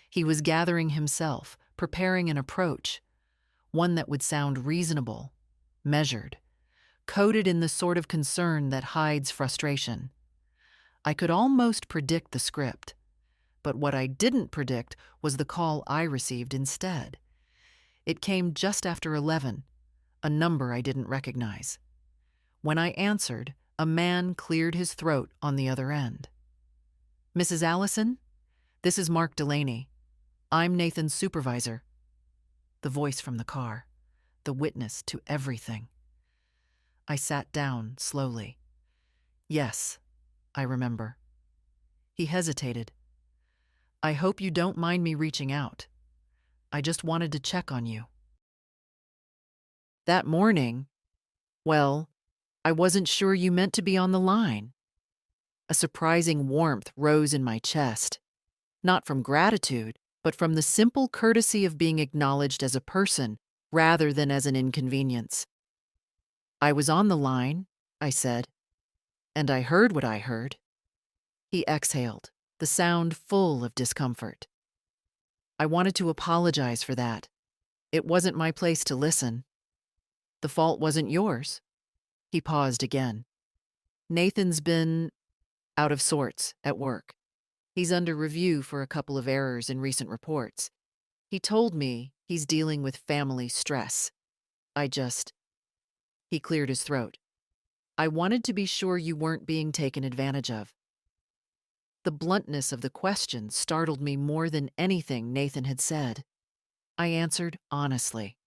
He was gathering himself, preparing an approach, one that would sound reasonable, measured, coded in the sort of concern that hides frustration. I could almost predict the script, but what I didn't predict was the call I received instead. It came just after 11, a number I didn't recognize. When I answered, a man cleared his throat on the other end. "Mrs. Allison, this is Mark Delaney. I'm Nathan's supervisor." The voice from the car, the witness to everything. I sat down slowly. "Yes, I remember." He hesitated. "I hope you don't mind me reaching out. I just wanted to check on you." That morning, well, I wasn't sure you meant to be on the line. A surprising warmth rose in my chest, not from gratitude, but from the simple courtesy of being acknowledged as a person rather than as an inconvenience. "I was on the line," I said, "and I heard what I heard." He exhaled, the sound full of discomfort. "I wanted to apologize for that. It wasn't my place to listen." "The fault wasn't yours." He paused again. "Nathan's been out of sorts at work. He's under review for a couple of errors in recent reports. He told me he's dealing with family stress. He cleared his throat. "I wanted to be sure you weren't being taken advantage of." The bluntness of the question startled me more than anything Nathan had said. I answered honestly.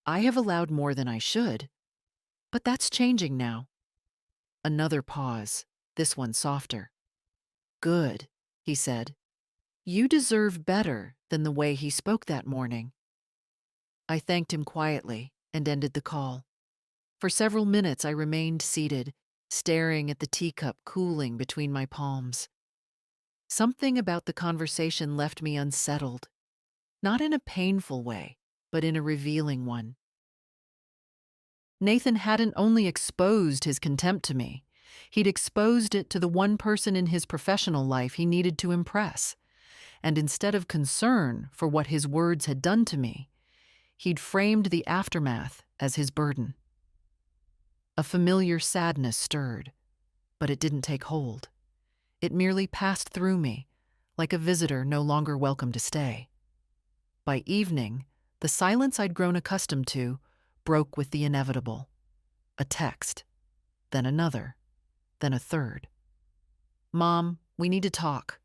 "I have allowed more than I should, but that's changing now." Another pause, this one softer. "Good," he said. "You deserve better than the way he spoke that morning." I thanked him quietly and ended the call. For several minutes I remained seated, staring at the teacup cooling between my palms. Something about the conversation left me unsettled, not in a painful way, but in a revealing one. Nathan hadn't only exposed his contempt to me, he'd exposed it to the one person in his professional life he needed to impress. And instead of concern for what his words had done to me, he'd framed the aftermath as his burden. A familiar sadness stirred, but it didn't take hold. It merely passed through me, like a visitor no longer welcome to stay. By evening, the silence I'd grown accustomed to broke with the inevitable. A text, then another, then a third. "Mom, we need to talk.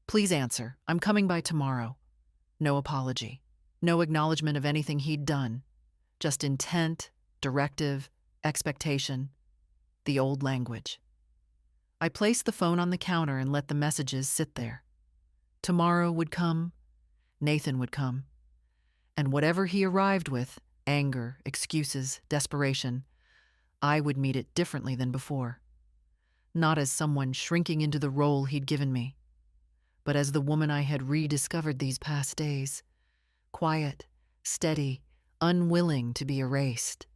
Please answer. I'm coming by tomorrow." No apology, no acknowledgement of anything he'd done, just intent, directive, expectation, the old language. I placed the phone on the counter and let the messages sit there. Tomorrow would come, Nathan would come, and whatever he arrived with, anger, excuses, desperation, I would meet it differently than before. Not as someone shrinking into the role he'd given me, but as the woman I had rediscovered these past days, quiet, steady, unwilling to be erased.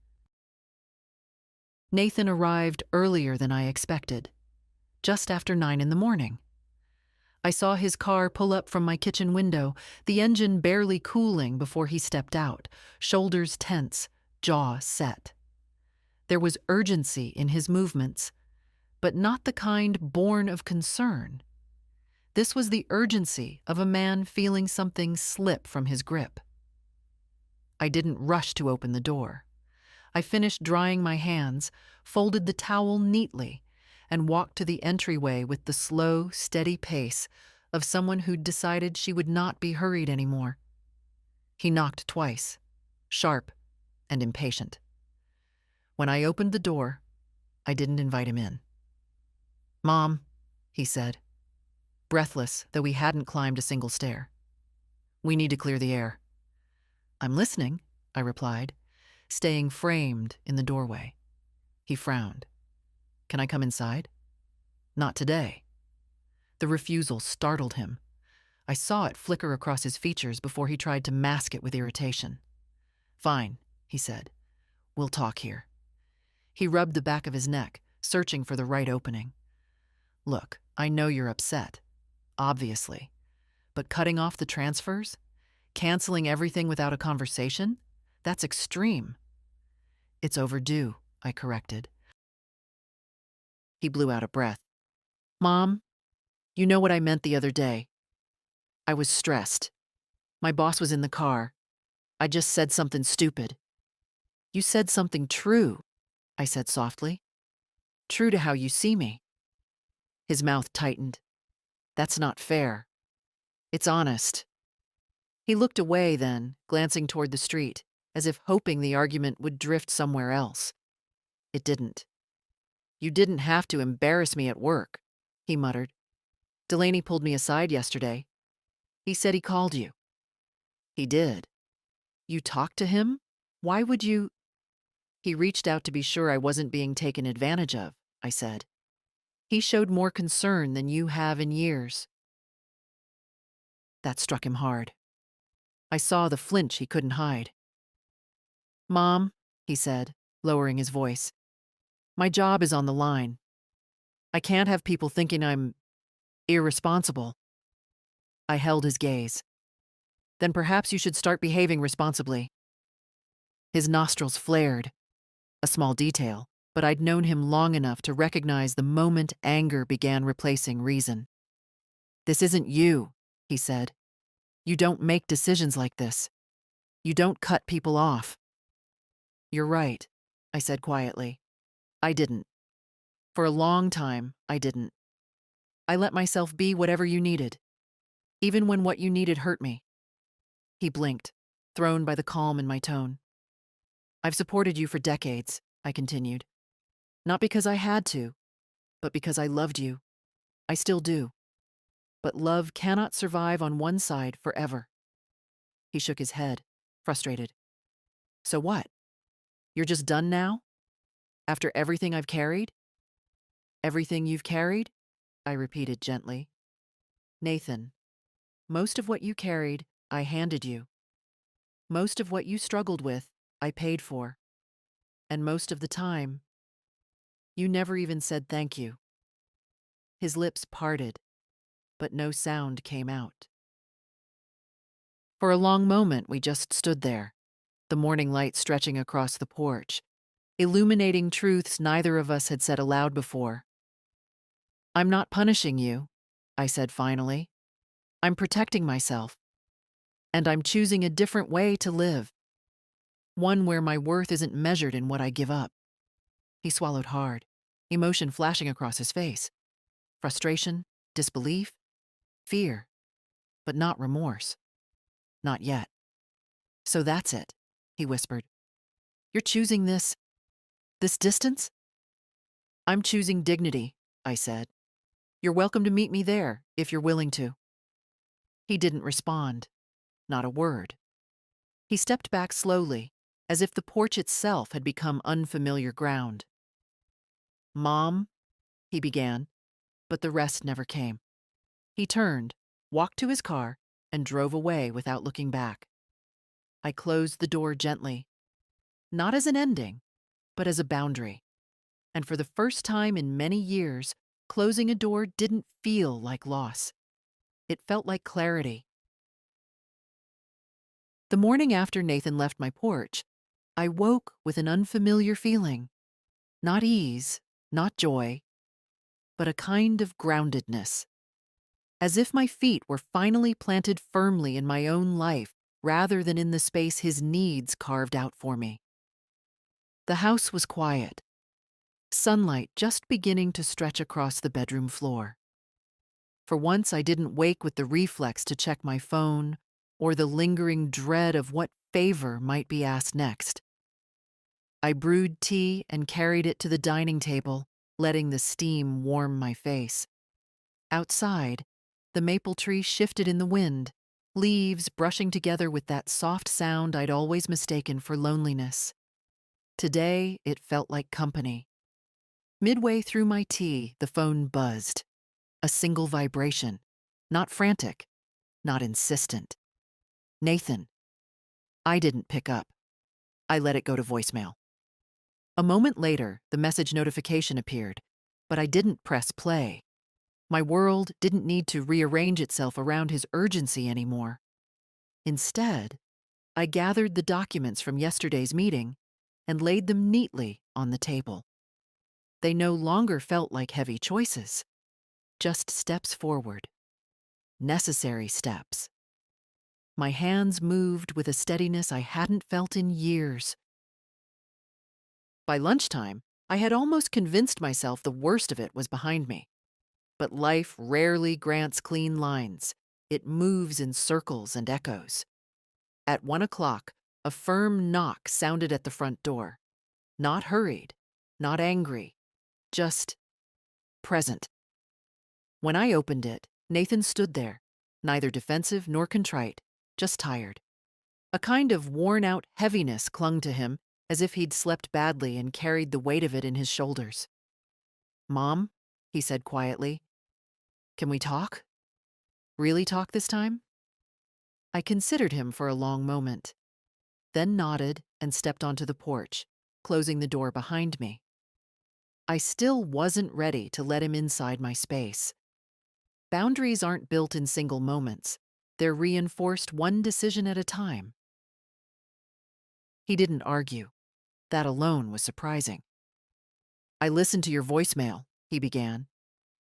Nathan arrived earlier than I expected, just after 9 in the morning. I saw his car pull up from my kitchen window, the engine barely cooling before he stepped out, shoulders tense, jaw set. There was urgency in his movements, but not the kind born of concern. This was the urgency of a man feeling something slip from his grip. I didn't rush to open the door. I finished drying my hands, folded the towel neatly, and walked to the entryway with the slow, steady pace of someone who'd decided she would not be hurried anymore. He knocked twice, sharp and impatient. When I opened the door, I didn't invite him in. "Mom," he said, breathless, though he hadn't climbed a single stair. "We need to clear the air." "I'm listening," I replied, staying framed in the doorway. He frowned. "Can I come inside?" "Not today." The refusal startled him. I saw it flicker across his features before he tried to mask it with irritation. "Fine," he said. "We'll talk here." He rubbed the back of his neck, searching for the right opening. "Look, I know you're upset, obviously, but cutting off the transfers? Canceling everything without a conversation? That's extreme." "It's overdue," I corrected. He blew out a breath. "Mom, you know what I meant the other day. I was stressed. My boss was in the car. I just said something stupid." "You said something true," I said softly. "True to how you see me." His mouth tightened. "That's not fair. It's honest." He looked away then, glancing toward the street, as if hoping the argument would drift somewhere else. It didn't. "You didn't have to embarrass me at work," he muttered. "Delaney pulled me aside yesterday. He said he called you." "He did." "You talked to him? Why would you—" "He reached out to be sure I wasn't being taken advantage of," I said. "He showed more concern than you have in years." That struck him hard. I saw the flinch he couldn't hide. "Mom," he said, lowering his voice, "my job is on the line. I can't have people thinking I'm irresponsible." I held his gaze. "Then perhaps you should start behaving responsibly." His nostrils flared. A small detail, but I'd known him long enough to recognize the moment anger began replacing reason. "This isn't you," he said. "You don't make decisions like this. You don't cut people off." "You're right," I said quietly. "I didn't. For a long time, I didn't. I let myself be whatever you needed, even when what you needed hurt me." He blinked, thrown by the calm in my tone. "I've supported you for decades," I continued. "Not because I had to, but because I loved you. I still do. But love cannot survive on one side forever." He shook his head, frustrated. "So what? You're just done now? After everything I've carried?" "Everything you've carried?" I repeated gently. "Nathan, most of what you carried, I handed you. Most of what you struggled with, I paid for. And most of the time, you never even said thank you." His lips parted, but no sound came out. For a long moment, we just stood there, the morning light stretching across the porch, illuminating truths neither of us had said aloud before. "I'm not punishing you," I said finally. "I'm protecting myself. And I'm choosing a different way to live. One where my worth isn't measured in what I give up." He swallowed hard, emotion flashing across his face. Frustration, disbelief, fear, but not remorse. Not yet. "So that's it," he whispered. "You're choosing this distance?" "I'm choosing dignity," I said. "You're welcome to meet me there, if you're willing to." He didn't respond. Not a word. He stepped back slowly, as if the porch itself had become unfamiliar ground. "Mom," he began, but the rest never came. He turned, walked to his car, and drove away without looking back. I closed the door gently, not as an ending, but as a boundary. And for the first time in many years, closing a door didn't feel like loss. It felt like clarity. The morning after Nathan left my porch, I woke with an unfamiliar feeling. Not ease, not joy, but a kind of groundedness. As if my feet were finally planted firmly in my own life rather than in the space his needs carved out for me. The house was quiet, sunlight just beginning to stretch across the bedroom floor. For once, I didn't wake with the reflex to check my phone or the lingering dread of what favor might be asked next. I brewed tea and carried it to the dining table, letting the steam warm my face. Outside, the maple tree shifted in the wind, leaves brushing together with that soft sound I'd always mistaken for loneliness. Today, it felt like company. Midway through my tea, the phone buzzed. A single vibration. Not frantic, not insistent. Nathan. I didn't pick up. I let it go to voicemail. A moment later, the message notification appeared, but I didn't press play. My world didn't need to rearrange itself around his urgency anymore. Instead, I gathered the documents from yesterday's meeting and laid them neatly on the table. They no longer felt like heavy choices, just steps forward. Necessary steps. My hands moved with a steadiness I hadn't felt in years. By lunchtime, I had almost convinced myself the worst of it was behind me. But life rarely grants clean lines. It moves in circles and echoes. At 1 o'clock, a firm knock sounded at the front door. Not hurried, not angry, just present. When I opened it, Nathan stood there, neither defensive nor contrite, just tired. A kind of worn-out heaviness clung to him, as if he'd slept badly and carried the weight of it in his shoulders. "Mom," he said quietly, "can we talk? Really talk this time?" I considered him for a long moment, then nodded and stepped onto the porch, closing the door behind me. I still wasn't ready to let him inside my space. Boundaries aren't built in single moments. They're reinforced one decision at a time. He didn't argue. That alone was surprising. "I listened to your voicemail," he began.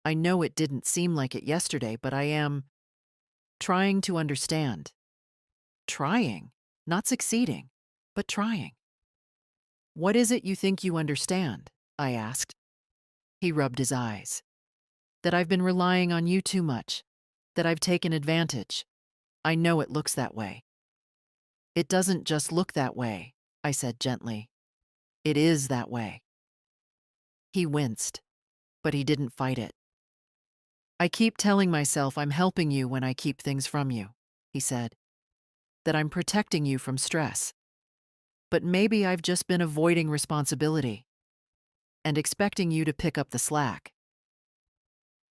"I know it didn't seem like it yesterday, but I am trying to understand." Trying, not succeeding, but trying. "What is it you think you understand?" I asked. He rubbed his eyes. "That I've been relying on you too much. That I've taken advantage. I know it looks that way." "It doesn't just look that way," I said gently. "It is that way." He winced, but he didn't fight it. "I keep telling myself I'm helping you when I keep things from you," he said. "That I'm protecting you from stress. But maybe I've just been avoiding responsibility and expecting you to pick up the slack."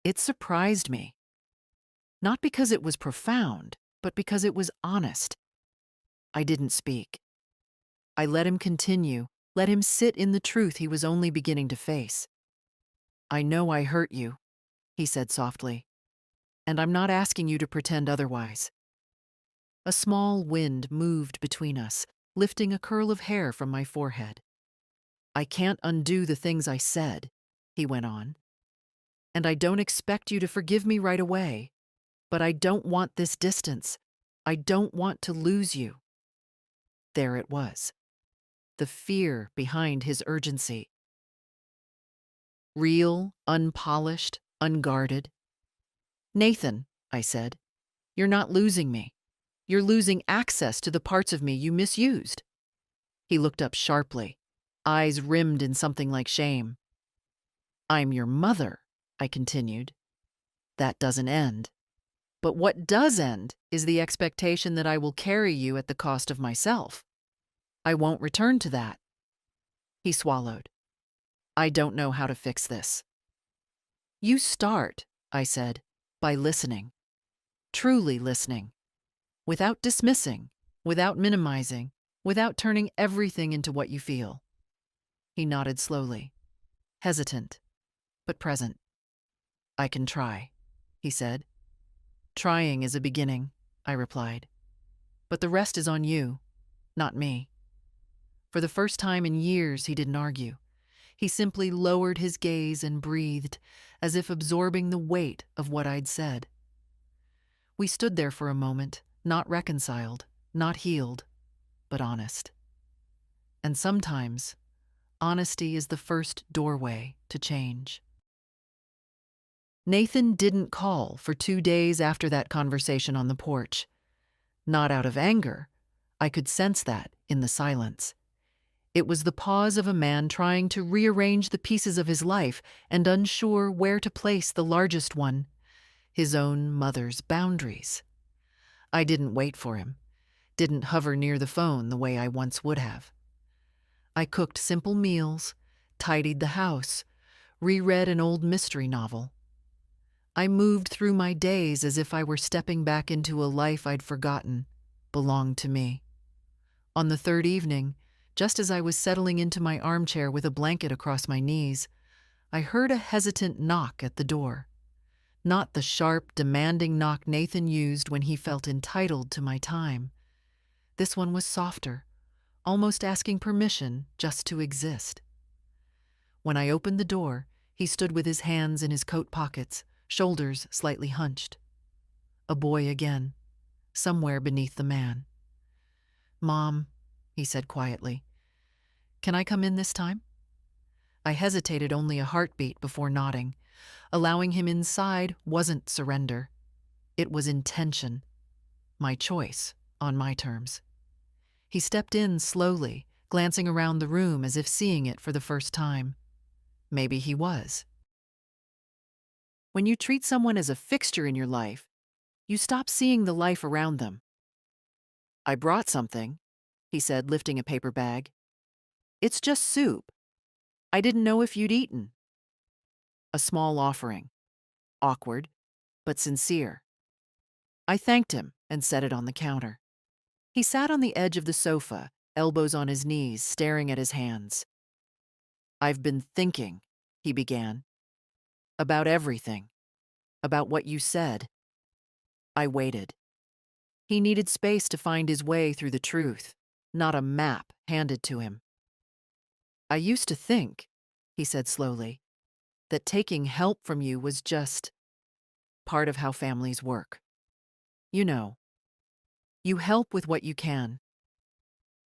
It surprised me. Not because it was profound, but because it was honest. I didn't speak. I let him continue, let him sit in the truth he was only beginning to face. "I know I hurt you," he said softly, "and I'm not asking you to pretend otherwise." A small wind moved between us, lifting a curl of hair from my forehead. "I can't undo the things I said," he went on. "And I don't expect you to forgive me right away, but I don't want this distance. I don't want to lose you." There it was. The fear behind his urgency. Real, unpolished, unguarded. "Nathan," I said, "you're not losing me. You're losing access to the parts of me you misused." He looked up sharply, eyes rimmed in something like shame. "I'm your mother," I continued. "That doesn't end. But what does end is the expectation that I will carry you at the cost of myself. I won't return to that." He swallowed. "I don't know how to fix this." "You start," I said, "by listening. Truly listening. Without dismissing, without minimizing, without turning everything into what you feel." He nodded slowly, hesitant, but present. "I can try," he said. "Trying is a beginning," I replied. "But the rest is on you, not me." For the first time in years, he didn't argue. He simply lowered his gaze and breathed, as if absorbing the weight of what I'd said. We stood there for a moment, not reconciled, not healed, but honest. And sometimes, honesty is the first doorway to change. Nathan didn't call for 2 days after that conversation on the porch. Not out of anger. I could sense that in the silence. It was the pause of a man trying to rearrange the pieces of his life and unsure where to place the largest one, his own mother's boundaries. I didn't wait for him, didn't hover near the phone the way I once would have. I cooked simple meals, tidied the house, reread an old mystery novel. I moved through my days as if I were stepping back into a life I'd forgotten belonged to me. On the third evening, just as I was settling into my armchair with a blanket across my knees, I heard a hesitant knock at the door. Not the sharp, demanding knock Nathan used when he felt entitled to my time. This one was softer, almost asking permission just to exist. When I opened the door, he stood with his hands in his coat pockets, shoulders slightly hunched. A boy again, somewhere beneath the man. "Mom," he said quietly, "can I come in this time?" I hesitated only a heartbeat before nodding. Allowing him inside wasn't surrender. It was intention. My choice, on my terms. He stepped in slowly, glancing around the room as if seeing it for the first time. Maybe he was. When you treat someone as a fixture in your life, you stop seeing the life around them. "I brought something," he said, lifting a paper bag. "It's just soup. I didn't know if you'd eaten." A small offering. Awkward, but sincere. I thanked him and set it on the counter. He sat on the edge of the sofa, elbows on his knees, staring at his hands. "I've been thinking," he began, "about everything, about what you said." I waited. He needed space to find his way through the truth, not a map handed to him. "I used to think," he said slowly, "that taking help from you was just part of how families work. You know, you help with what you can.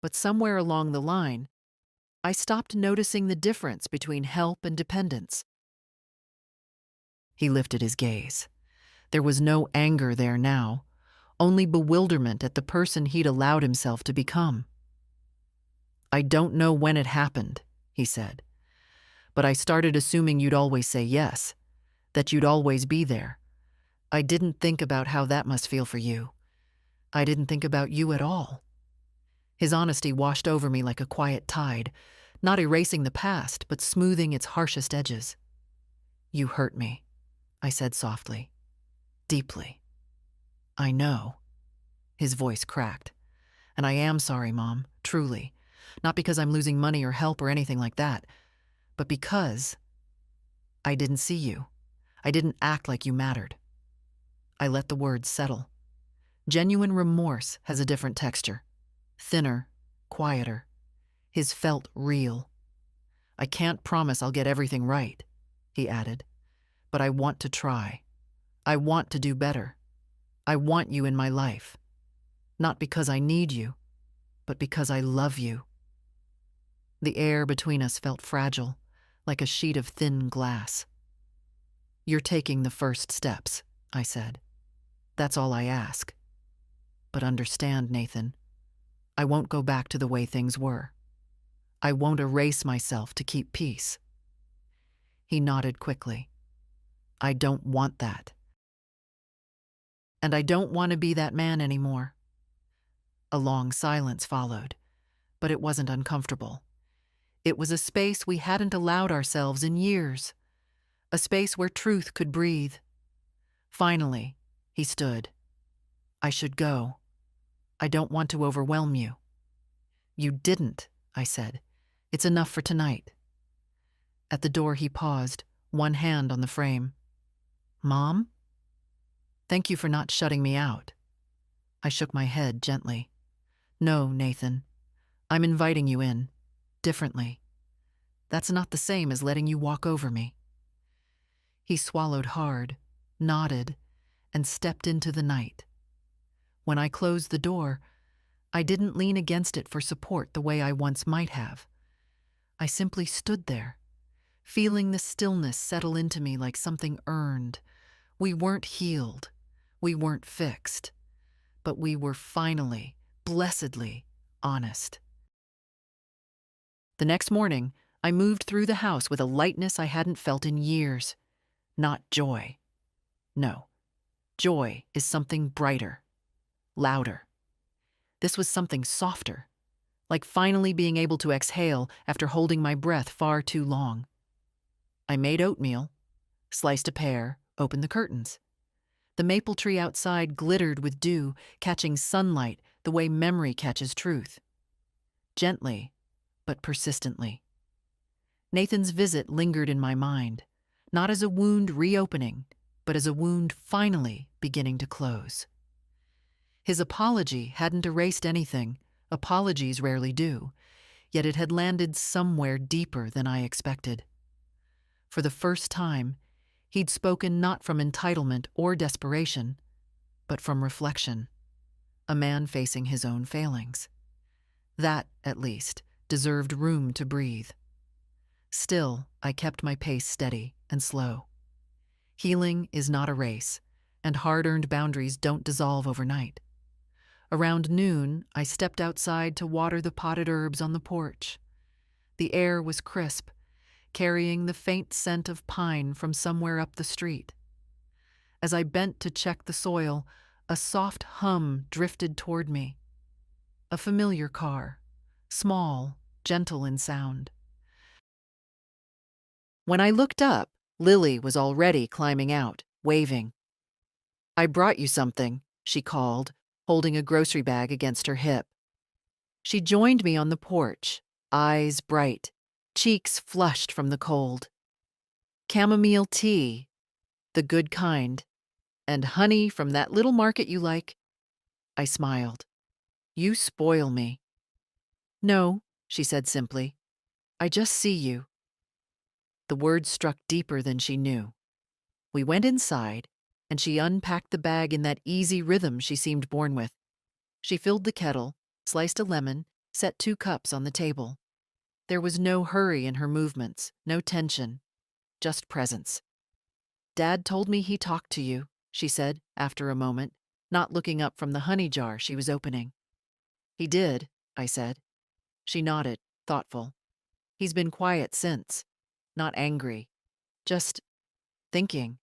But somewhere along the line, I stopped noticing the difference between help and dependence." He lifted his gaze. There was no anger there now, only bewilderment at the person he'd allowed himself to become. "I don't know when it happened," he said, "but I started assuming you'd always say yes, that you'd always be there. I didn't think about how that must feel for you. I didn't think about you at all." His honesty washed over me like a quiet tide, not erasing the past, but smoothing its harshest edges. "You hurt me," I said softly. "Deeply." "I know." His voice cracked. "And I am sorry, Mom, truly. Not because I'm losing money or help or anything like that, but because I didn't see you. I didn't act like you mattered." I let the words settle. Genuine remorse has a different texture. Thinner, quieter. His felt real. "I can't promise I'll get everything right," he added, "but I want to try. I want to do better. I want you in my life. Not because I need you, but because I love you." The air between us felt fragile, like a sheet of thin glass. "You're taking the first steps," I said. "That's all I ask. But understand, Nathan, I won't go back to the way things were. I won't erase myself to keep peace." He nodded quickly. "I don't want that. And I don't want to be that man anymore." A long silence followed, but it wasn't uncomfortable. It was a space we hadn't allowed ourselves in years, a space where truth could breathe. Finally, he stood. "I should go. I don't want to overwhelm you." "You didn't," I said. "It's enough for tonight." At the door he paused, one hand on the frame. "Mom? Thank you for not shutting me out." I shook my head gently. "No, Nathan. I'm inviting you in. Differently. That's not the same as letting you walk over me." He swallowed hard, nodded, and stepped into the night. When I closed the door, I didn't lean against it for support the way I once might have. I simply stood there, feeling the stillness settle into me like something earned. We weren't healed. We weren't fixed. But we were finally, blessedly, honest. The next morning, I moved through the house with a lightness I hadn't felt in years. Not joy. No, joy is something brighter, louder. This was something softer, like finally being able to exhale after holding my breath far too long. I made oatmeal, sliced a pear, opened the curtains. The maple tree outside glittered with dew, catching sunlight the way memory catches truth. Gently, but persistently. Nathan's visit lingered in my mind, not as a wound reopening, but as a wound finally beginning to close. His apology hadn't erased anything. Apologies rarely do, yet it had landed somewhere deeper than I expected. For the first time, he'd spoken not from entitlement or desperation, but from reflection, a man facing his own failings. That, at least, deserved room to breathe. Still, I kept my pace steady and slow. Healing is not a race, and hard-earned boundaries don't dissolve overnight. Around noon, I stepped outside to water the potted herbs on the porch. The air was crisp, carrying the faint scent of pine from somewhere up the street. As I bent to check the soil, a soft hum drifted toward me. A familiar car, small, gentle in sound. When I looked up, Lily was already climbing out, waving. "I brought you something," she called, holding a grocery bag against her hip. She joined me on the porch, eyes bright, cheeks flushed from the cold. "Chamomile tea, the good kind, and honey from that little market you like." I smiled. "You spoil me." "No," she said simply. "I just see you." The words struck deeper than she knew. We went inside, and she unpacked the bag in that easy rhythm she seemed born with. She filled the kettle, sliced a lemon, set 2 cups on the table. There was no hurry in her movements, no tension, just presence. "Dad told me he talked to you," she said after a moment, not looking up from the honey jar she was opening. "He did," I said. She nodded, thoughtful. "He's been quiet since. Not angry. Just thinking.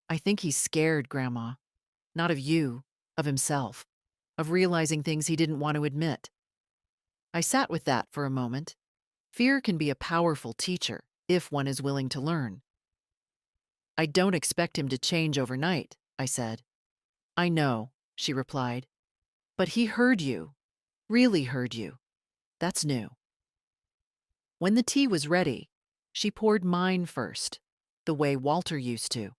I think he's scared, Grandma. Not of you, of himself. Of realizing things he didn't want to admit." I sat with that for a moment. Fear can be a powerful teacher, if one is willing to learn. "I don't expect him to change overnight," I said. "I know," she replied. "But he heard you. Really heard you. That's new." When the tea was ready, she poured mine first, the way Walter used to.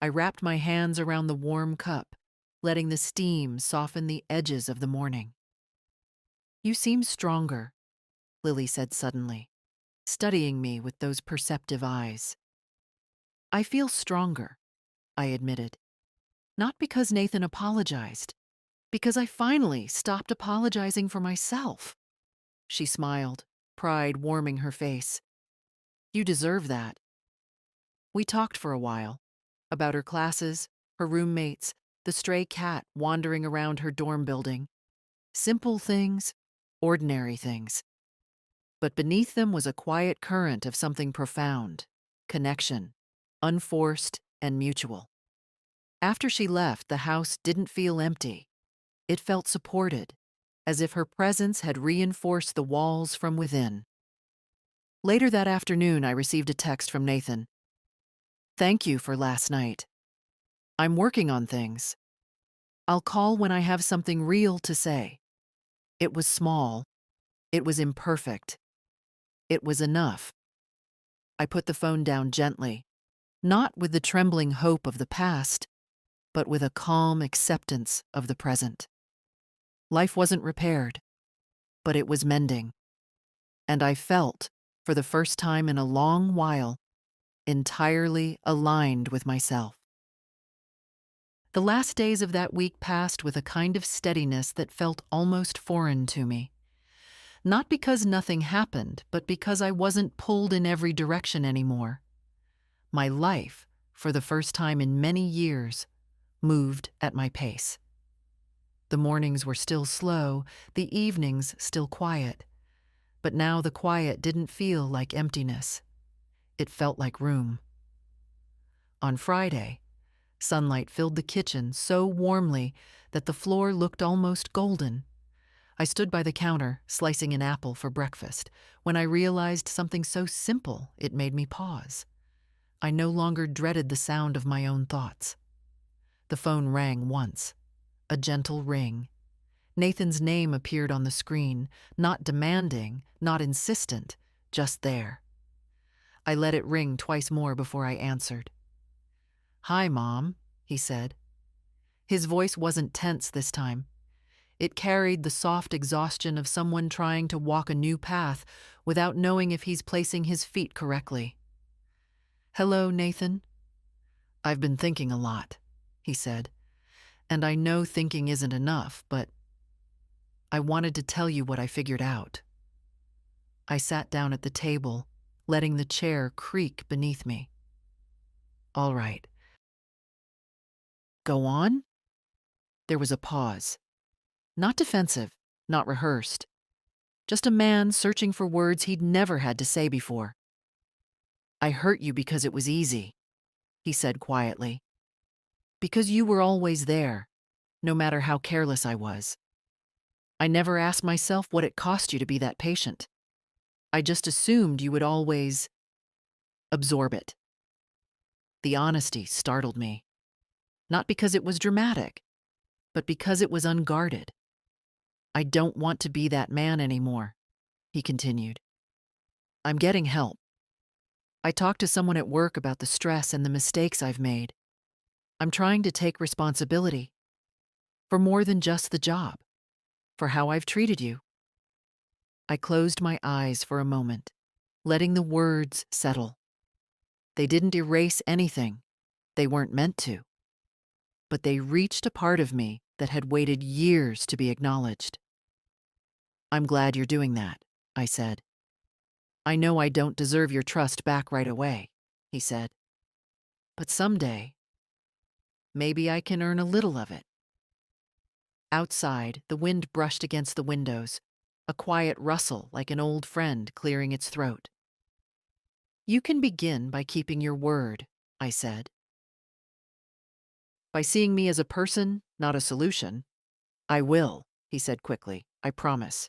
I wrapped my hands around the warm cup, letting the steam soften the edges of the morning. "You seem stronger," Lily said suddenly, studying me with those perceptive eyes. "I feel stronger," I admitted. "Not because Nathan apologized, because I finally stopped apologizing for myself." She smiled, pride warming her face. "You deserve that." We talked for a while, about her classes, her roommates, the stray cat wandering around her dorm building. Simple things, ordinary things. But beneath them was a quiet current of something profound, connection, unforced and mutual. After she left, the house didn't feel empty. It felt supported, as if her presence had reinforced the walls from within. Later that afternoon, I received a text from Nathan. "Thank you for last night. I'm working on things. I'll call when I have something real to say." It was small. It was imperfect. It was enough. I put the phone down gently, not with the trembling hope of the past, but with a calm acceptance of the present. Life wasn't repaired, but it was mending. And I felt, for the first time in a long while, entirely aligned with myself. The last days of that week passed with a kind of steadiness that felt almost foreign to me. Not because nothing happened, but because I wasn't pulled in every direction anymore. My life, for the first time in many years, moved at my pace. The mornings were still slow, the evenings still quiet, But now the quiet didn't feel like emptiness. It felt like room. On Friday, sunlight filled the kitchen so warmly that the floor looked almost golden. I stood by the counter, slicing an apple for breakfast, when I realized something so simple it made me pause. I no longer dreaded the sound of my own thoughts. The phone rang once, a gentle ring. Nathan's name appeared on the screen, not demanding, not insistent, just there. I let it ring twice more before I answered. "Hi, Mom," he said. His voice wasn't tense this time. It carried the soft exhaustion of someone trying to walk a new path without knowing if he's placing his feet correctly. "Hello, Nathan." "I've been thinking a lot," he said. "And I know thinking isn't enough, but I wanted to tell you what I figured out." I sat down at the table, letting the chair creak beneath me. "All right. Go on?" There was a pause. Not defensive, not rehearsed. Just a man searching for words he'd never had to say before. "I hurt you because it was easy," he said quietly. "Because you were always there, no matter how careless I was. I never asked myself what it cost you to be that patient. I just assumed you would always absorb it." The honesty startled me. Not because it was dramatic, but because it was unguarded. "I don't want to be that man anymore," he continued. "I'm getting help. I talked to someone at work about the stress and the mistakes I've made. I'm trying to take responsibility for more than just the job, for how I've treated you." I closed my eyes for a moment, letting the words settle. They didn't erase anything. They weren't meant to. But they reached a part of me that had waited years to be acknowledged. "I'm glad you're doing that," I said. "I know I don't deserve your trust back right away," he said. "But someday, maybe I can earn a little of it." Outside, the wind brushed against the windows, a quiet rustle like an old friend clearing its throat. "You can begin by keeping your word," I said. "By seeing me as a person, not a solution." "I will," he said quickly. "I promise."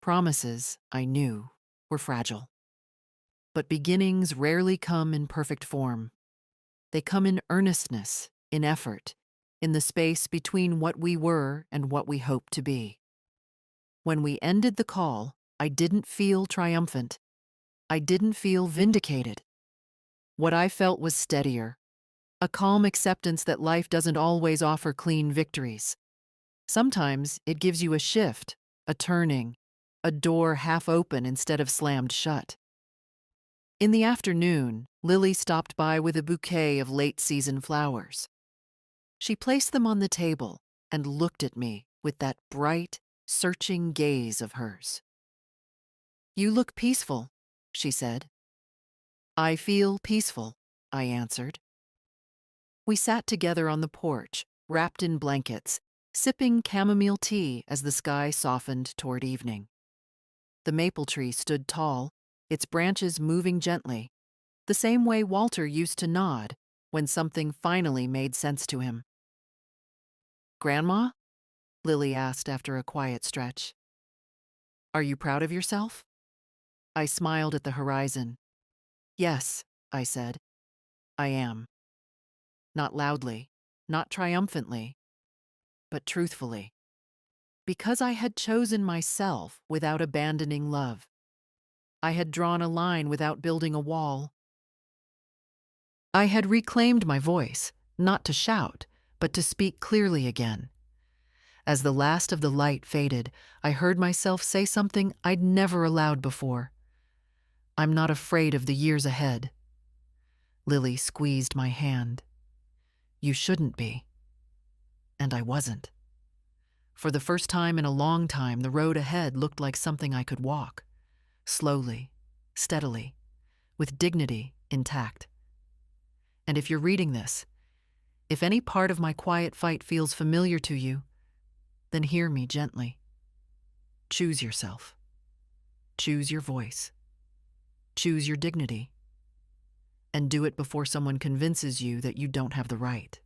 Promises, I knew, were fragile. But beginnings rarely come in perfect form. They come in earnestness, in effort, in the space between what we were and what we hoped to be. When we ended the call, I didn't feel triumphant. I didn't feel vindicated. What I felt was steadier, a calm acceptance that life doesn't always offer clean victories. Sometimes it gives you a shift, a turning, a door half open instead of slammed shut. In the afternoon, Lily stopped by with a bouquet of late-season flowers. She placed them on the table and looked at me with that bright, searching gaze of hers. "You look peaceful," she said. "I feel peaceful," I answered. We sat together on the porch, wrapped in blankets, sipping chamomile tea as the sky softened toward evening. The maple tree stood tall, its branches moving gently, the same way Walter used to nod when something finally made sense to him. "Grandma?" Lily asked after a quiet stretch. "Are you proud of yourself?" I smiled at the horizon. "Yes," I said, "I am." Not loudly, not triumphantly, but truthfully. Because I had chosen myself without abandoning love. I had drawn a line without building a wall. I had reclaimed my voice, not to shout, but to speak clearly again. As the last of the light faded, I heard myself say something I'd never allowed before. "I'm not afraid of the years ahead." Lily squeezed my hand. "You shouldn't be." And I wasn't. For the first time in a long time, the road ahead looked like something I could walk. Slowly, steadily, with dignity intact. And if you're reading this, if any part of my quiet fight feels familiar to you, then hear me gently. Choose yourself. Choose your voice. Choose your dignity. And do it before someone convinces you that you don't have the right.